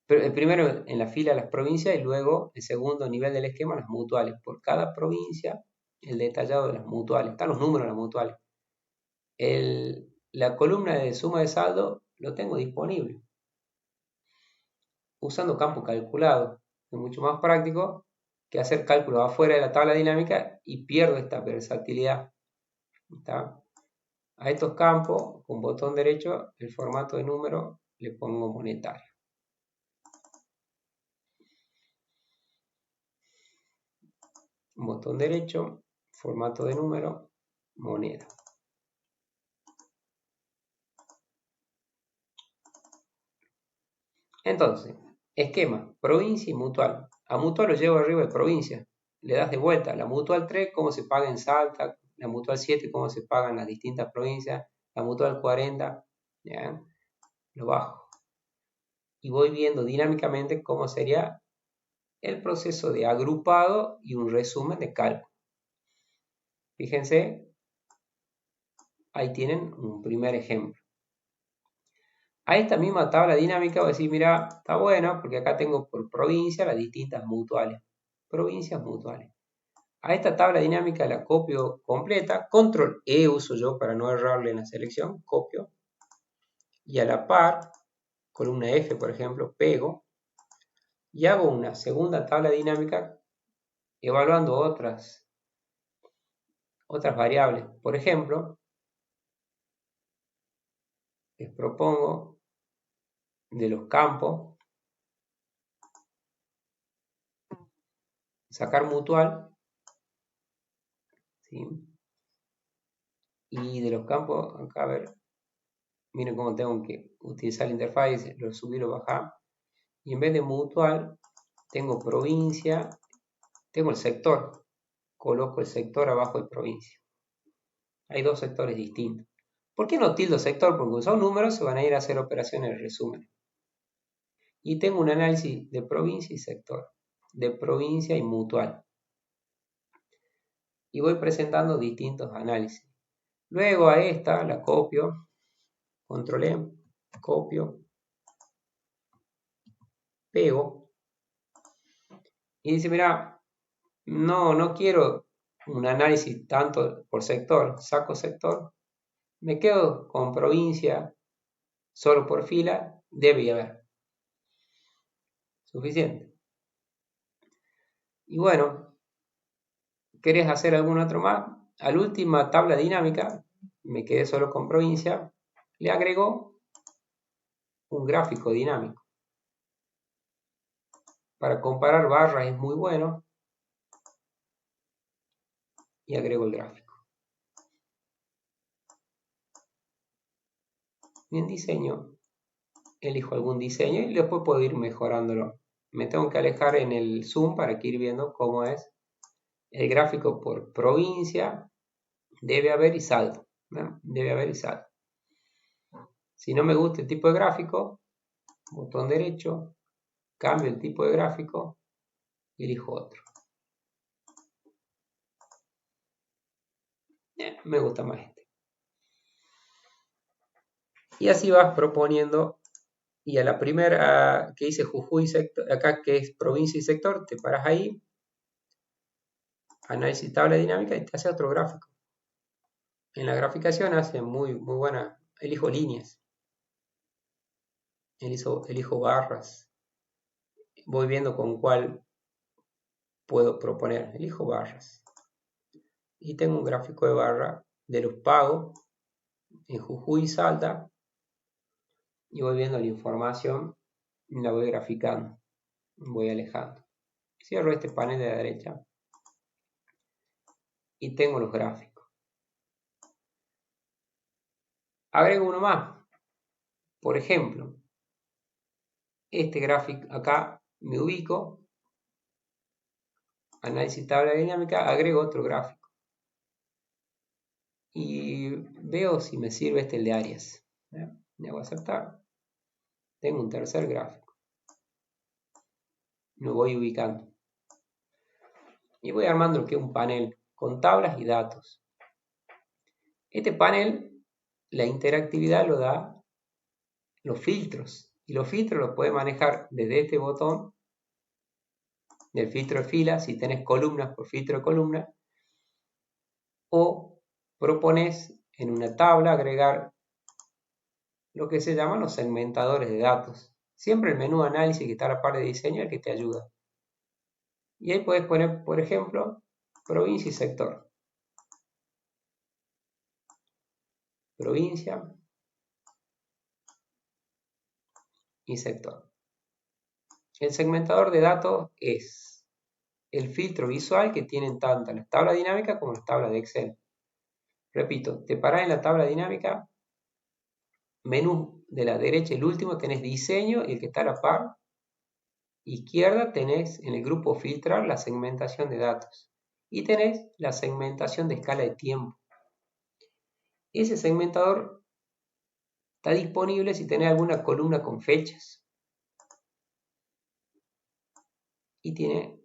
Speaker 1: Pero primero en la fila las provincias y luego el segundo nivel del esquema las mutuales. Por cada provincia el detallado de las mutuales. Están los números de las mutuales. La columna de suma de saldo lo tengo disponible. Usando campo calculado. Es mucho más práctico que hacer cálculos afuera de la tabla dinámica y pierdo esta versatilidad. ¿Está? A estos campos, con botón derecho, el formato de número le pongo monetario. Botón derecho, formato de número, moneda. Entonces, esquema, provincia y mutual. A mutual lo llevo arriba de provincia. Le das de vuelta. La mutual 3, cómo se paga en Salta. La mutual 7, cómo se paga en las distintas provincias. La mutual 40, ¿ya? Lo bajo. Y voy viendo dinámicamente cómo sería el proceso de agrupado y un resumen de cálculo. Fíjense, ahí tienen un primer ejemplo. A esta misma tabla dinámica voy a decir, mira, está buena porque acá tengo por provincia las distintas mutuales. Provincias mutuales. A esta tabla dinámica la copio completa. Control E uso yo para no errarle en la selección. Copio. Y a la par, columna F, por ejemplo, pego. Y hago una segunda tabla dinámica evaluando otras variables. Por ejemplo, les propongo de los campos sacar mutual, ¿sí? Y de los campos, acá a ver, miren cómo tengo que utilizar la interfaz, lo subir o bajar. Y en vez de mutual, tengo provincia, tengo el sector. Coloco el sector abajo de provincia. Hay dos sectores distintos. ¿Por qué no tildo sector? Porque son números, se van a ir a hacer operaciones de resumen. Y tengo un análisis de provincia y sector, de provincia y mutual. Y voy presentando distintos análisis. Luego a esta la copio, control E, copio, pego. Y dice, mira, no quiero un análisis tanto por sector, saco sector, me quedo con provincia, solo por fila, debe haber. Suficiente. Y bueno, ¿querés hacer algún otro más? A la última tabla dinámica, me quedé solo con provincia, le agrego un gráfico dinámico. Para comparar barras es muy bueno. Y agrego el gráfico. Y en diseño, elijo algún diseño y después puedo ir mejorándolo. Me tengo que alejar en el zoom para que ir viendo cómo es el gráfico por provincia. Debe haber y saldo. ¿No? Debe haber y saldo. Si no me gusta el tipo de gráfico, botón derecho, cambio el tipo de gráfico y elijo otro. Me gusta más este. Y así vas proponiendo. Y a la primera que dice Jujuy, sector, acá que es provincia y sector, te paras ahí, análisis tabla dinámica y te hace otro gráfico. En la graficación hace muy buena, elijo líneas, elijo barras, voy viendo con cuál puedo proponer, elijo barras. Y tengo un gráfico de barra de los pagos en Jujuy y Salta y voy viendo la información y la voy graficando, voy alejando. Cierro este panel de la derecha y tengo los gráficos. Agrego uno más. Por ejemplo, este gráfico acá me ubico, análisis tabla dinámica, agrego otro gráfico. Y veo si me sirve el de Arias. Le hago aceptar. Tengo un tercer gráfico. Lo voy ubicando. Y voy armando lo que es un panel con tablas y datos. Este panel, la interactividad lo da los filtros. Y los filtros los puedes manejar desde este botón del filtro de fila, si tenés columnas por filtro de columna, o propones en una tabla agregar lo que se llaman los segmentadores de datos. Siempre el menú análisis que está a la par de diseño es el que te ayuda. Y ahí puedes poner, por ejemplo, provincia y sector. Provincia y sector. El segmentador de datos es el filtro visual que tienen tanto las tablas dinámicas como las tablas de Excel. Repito, te parás en la tabla dinámica, menú de la derecha, el último, tenés diseño y el que está a la par. Izquierda tenés en el grupo filtrar la segmentación de datos. Y tenés la segmentación de escala de tiempo. Ese segmentador está disponible si tenés alguna columna con fechas. Y tiene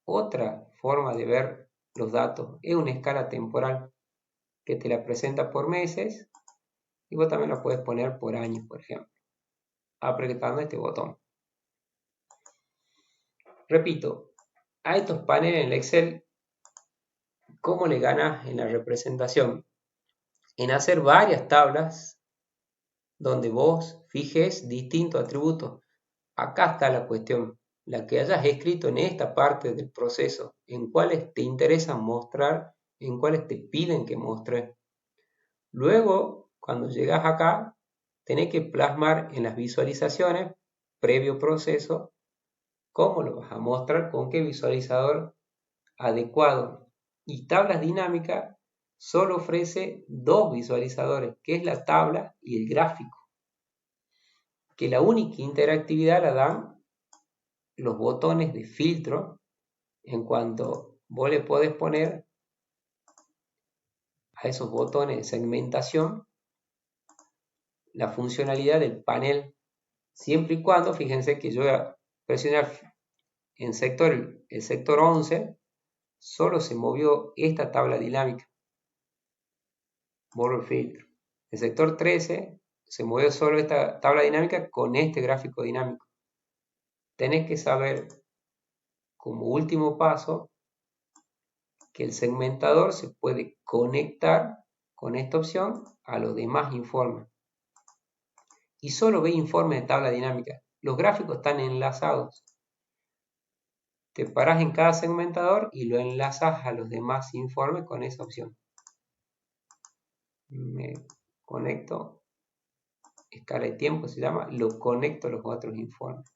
Speaker 1: otra forma de ver los datos. Es una escala temporal que te la presenta por meses y vos también la puedes poner por años, por ejemplo. apretando este botón. Repito, a estos paneles en el Excel, ¿cómo le ganas en la representación? En hacer varias tablas donde vos fijes distintos atributos. Acá está la cuestión, la que hayas escrito en esta parte del proceso, en cuáles te interesa mostrar, en cuáles te piden que mostres. Luego, cuando llegas acá, tenés que plasmar en las visualizaciones, previo proceso, cómo lo vas a mostrar, con qué visualizador adecuado. Y tablas dinámicas solo ofrece dos visualizadores, que es la tabla y el gráfico. Que la única interactividad la dan los botones de filtro, en cuanto vos le podés poner a esos botones de segmentación la funcionalidad del panel, siempre y cuando, fíjense que yo voy a presionar en el sector 11, solo se movió esta tabla dinámica, borro el filtro. El sector 13 se movió solo esta tabla dinámica con este gráfico dinámico. Tenés que saber, como último paso, que el segmentador se puede conectar con esta opción a los demás informes. Y solo ve informes de tabla dinámica. Los gráficos están enlazados. Te paras en cada segmentador y lo enlazas a los demás informes con esa opción. Me conecto, escala de tiempo se llama, lo conecto a los otros informes.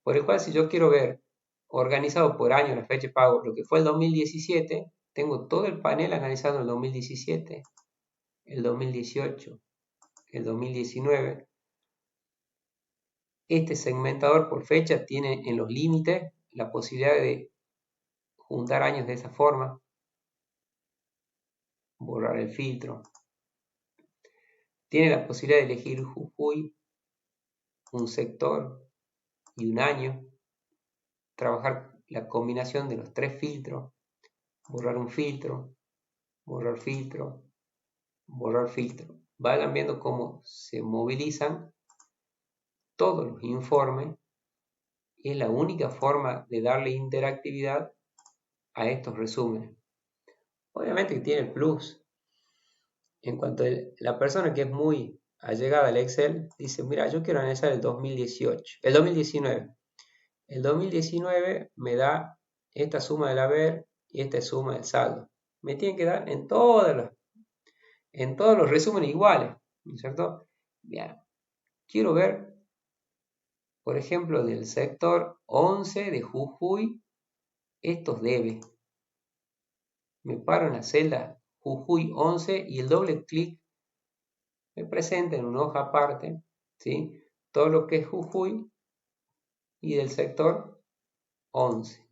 Speaker 1: Por el cual, si yo quiero ver organizado por año la fecha de pago, lo que fue el 2017, tengo todo el panel analizado en el 2017, el 2018, el 2019. Este segmentador por fecha tiene en los límites la posibilidad de juntar años de esa forma, borrar el filtro. Tiene la posibilidad de elegir Jujuy, un sector y un año, trabajar la combinación de los tres filtros, borrar un filtro, borrar filtro, borrar filtro. Vayan viendo cómo se movilizan todos los informes. Es la única forma de darle interactividad a estos resúmenes. Obviamente que tiene el plus. En cuanto a la persona que es muy allegada al Excel, dice, mira, yo quiero analizar el 2018, el 2019. El 2019 me da esta suma del haber y esta suma del saldo. Me tienen que dar en todos los resúmenes iguales, ¿no es cierto? Bien. Quiero ver, por ejemplo, del sector 11 de Jujuy, estos debe. Me paro en la celda Jujuy 11 y el doble clic me presenta en una hoja aparte, ¿sí? Todo lo que es Jujuy y del sector 11.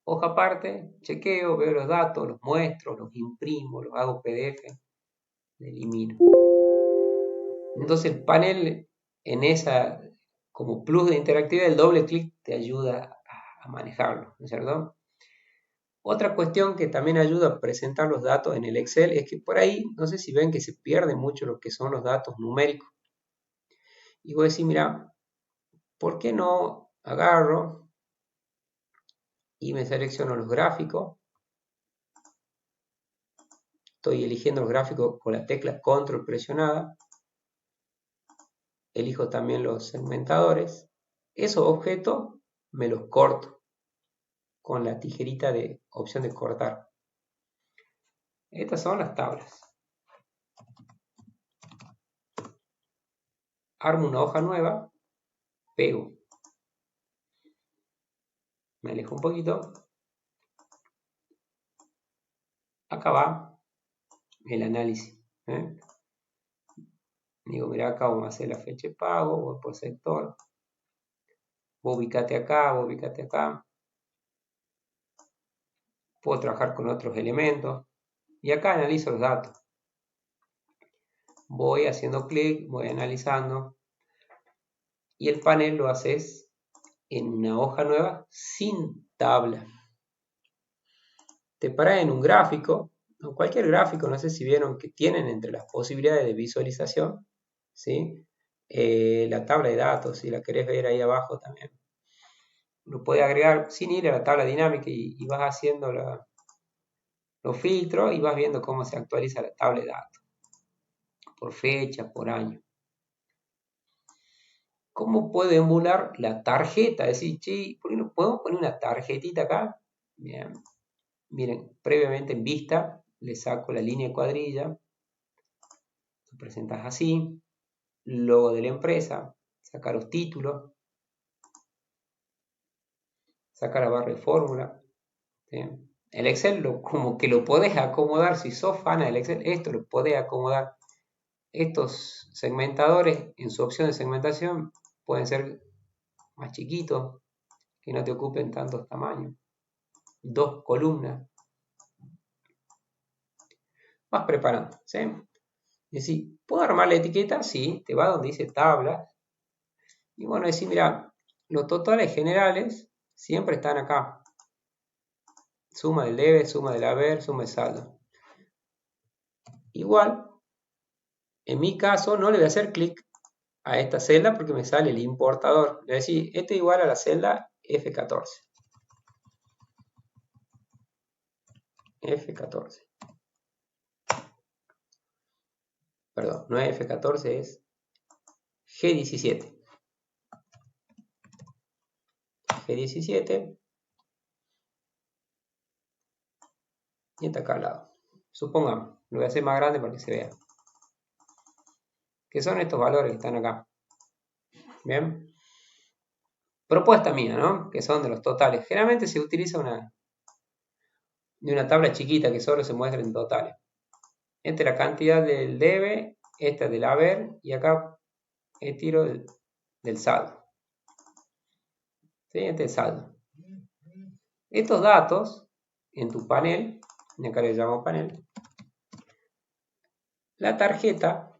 Speaker 1: Hoja aparte, chequeo, veo los datos, los muestro, los imprimo, los hago PDF, los elimino. Entonces el panel en esa, como plus de interactividad, el doble clic te ayuda a manejarlo, ¿no es cierto? Otra cuestión que también ayuda a presentar los datos en el Excel es que por ahí, no sé si ven que se pierde mucho lo que son los datos numéricos. Y voy a decir, mira, ¿por qué no agarro y me selecciono los gráficos? Estoy eligiendo los gráficos con la tecla control presionada. Elijo también los segmentadores. Esos objetos me los corto con la tijerita de opción de cortar. Estas son las tablas. Armo una hoja nueva, pego. Me alejo un poquito. Acá va el análisis. Digo, mira, acá vamos a hacer la fecha de pago, voy por sector. Vos ubicate acá, vos ubicate acá. Puedo trabajar con otros elementos. Y acá analizo los datos. Voy haciendo clic, voy analizando. Y el panel lo haces en una hoja nueva sin tabla. Te parás en un gráfico, o cualquier gráfico, no sé si vieron que tienen entre las posibilidades de visualización, ¿sí? La tabla de datos, si la querés ver ahí abajo también. Lo puedes agregar sin ir a la tabla dinámica y vas haciendo los filtros y vas viendo cómo se actualiza la tabla de datos. Por fecha, por año. ¿Cómo puedo emular la tarjeta? Es decir, che, ¿por qué no podemos poner una tarjetita acá? Bien. Miren, previamente en vista le saco la línea de cuadrilla. Lo presentas así. Logo de la empresa. Saca los títulos. Saca la barra de fórmula. ¿Sí? El Excel como que lo podés acomodar. Si sos fan del Excel, esto lo podés acomodar. Estos segmentadores en su opción de segmentación pueden ser más chiquitos, que no te ocupen tantos tamaños. 2 columnas. Vas preparando, ¿sí? Es decir, ¿puedo armar la etiqueta? Sí, te va donde dice tablas. Y bueno, decir, mira, los totales generales siempre están acá. Suma del debe, suma del haber, suma del saldo. Igual, en mi caso, no le voy a hacer clic a esta celda porque me sale el importador. Es decir, este es igual a la celda F14. F14. Perdón, no es F14, es G17. G17. Y está acá al lado. Supongamos, lo voy a hacer más grande para que se vea. Que son estos valores que están acá. Bien. Propuesta mía, ¿no? Que son de los totales. Generalmente se utiliza de una tabla chiquita que solo se muestra en totales. Esta es la cantidad del debe, esta es del haber y acá tiro del saldo. ¿Sí? Este es el saldo. Estos datos en tu panel, y acá le llamo panel, la tarjeta,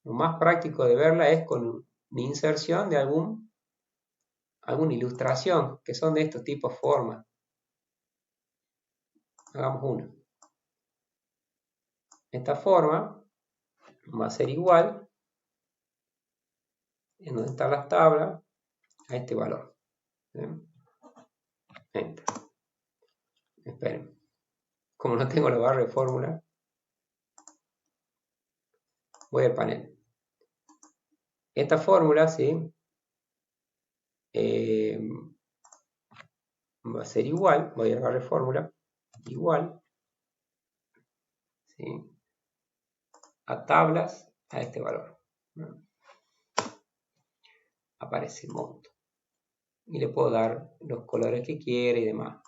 Speaker 1: lo más práctico de verla es con una inserción de alguna ilustración, que son de estos tipos formas. Hagamos una. Esta forma va a ser igual, en donde están las tablas, a este valor. Enter. Esperen. Como no tengo la barra de fórmula, voy al panel. Esta fórmula, ¿sí? Va a ser igual, voy a la barra de fórmula, igual, ¿sí? A tablas a este valor. Aparece el monto. Y le puedo dar los colores que quiera y demás.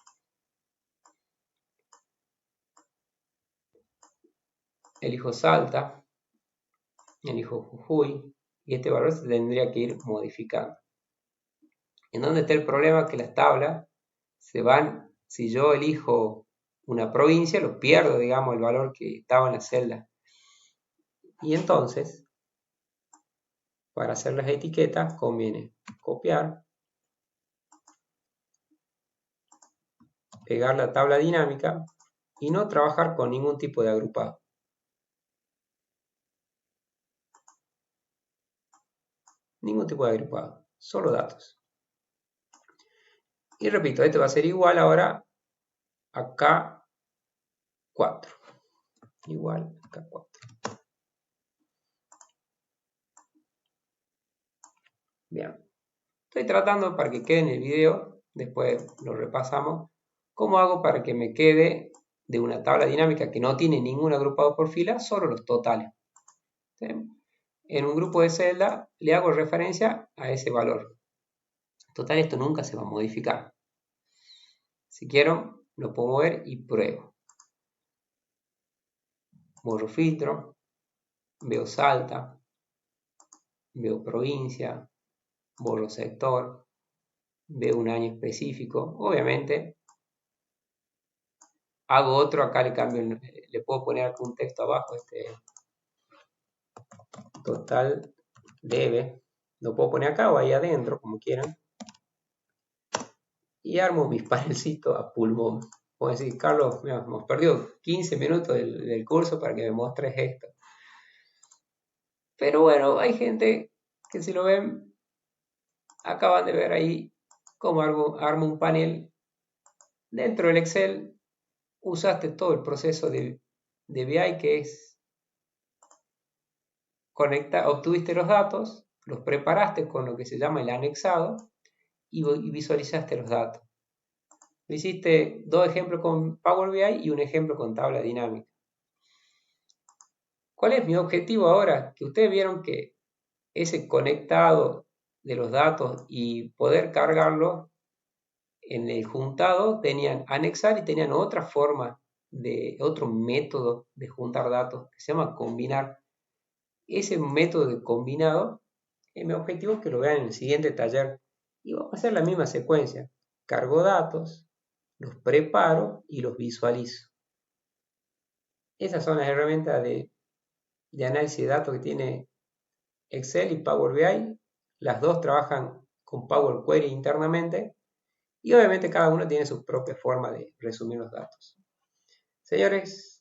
Speaker 1: Elijo Salta, elijo Jujuy y este valor se tendría que ir modificando. ¿En dónde está el problema? Que las tablas se van, si yo elijo una provincia, lo pierdo, digamos, el valor que estaba en la celda. Y entonces, para hacer las etiquetas, conviene copiar, pegar la tabla dinámica y no trabajar con ningún tipo de agrupado. Ningún tipo de agrupado, solo datos. Y repito, esto va a ser igual ahora a K4. Igual a K4. Bien. Estoy tratando para que quede en el video, después lo repasamos, cómo hago para que me quede de una tabla dinámica que no tiene ningún agrupado por fila, solo los totales. ¿Sí? En un grupo de celda le hago referencia a ese valor. Total, esto nunca se va a modificar. Si quiero, lo puedo mover y pruebo. Borro filtro, veo Salta, veo provincia, borro sector, veo un año específico. Obviamente, hago otro, acá le cambio, le puedo poner acá un texto abajo, total debe, lo puedo poner acá o ahí adentro, como quieran. Y armo mis panelcitos a pulmón. Puedo decir, Carlos, mira, hemos perdido 15 minutos del curso para que me muestres esto. Pero bueno, hay gente que si lo ven, acaban de ver ahí cómo armo un panel. Dentro del Excel usaste todo el proceso de BI, que es obtuviste los datos, los preparaste con lo que se llama el anexado y visualizaste los datos. Hiciste 2 ejemplos con Power BI y un ejemplo con tabla dinámica. ¿Cuál es mi objetivo ahora? Que ustedes vieron que ese conectado de los datos y poder cargarlo en el juntado tenían anexar y tenían otra forma otro método de juntar datos que se llama combinar. Ese método de combinado, mi objetivo es que lo vean en el siguiente taller y vamos a hacer la misma secuencia. Cargo datos, los preparo y los visualizo. Esas son las herramientas de análisis de datos que tiene Excel y Power BI. Las dos trabajan con Power Query internamente y obviamente cada uno tiene su propia forma de resumir los datos. Señores,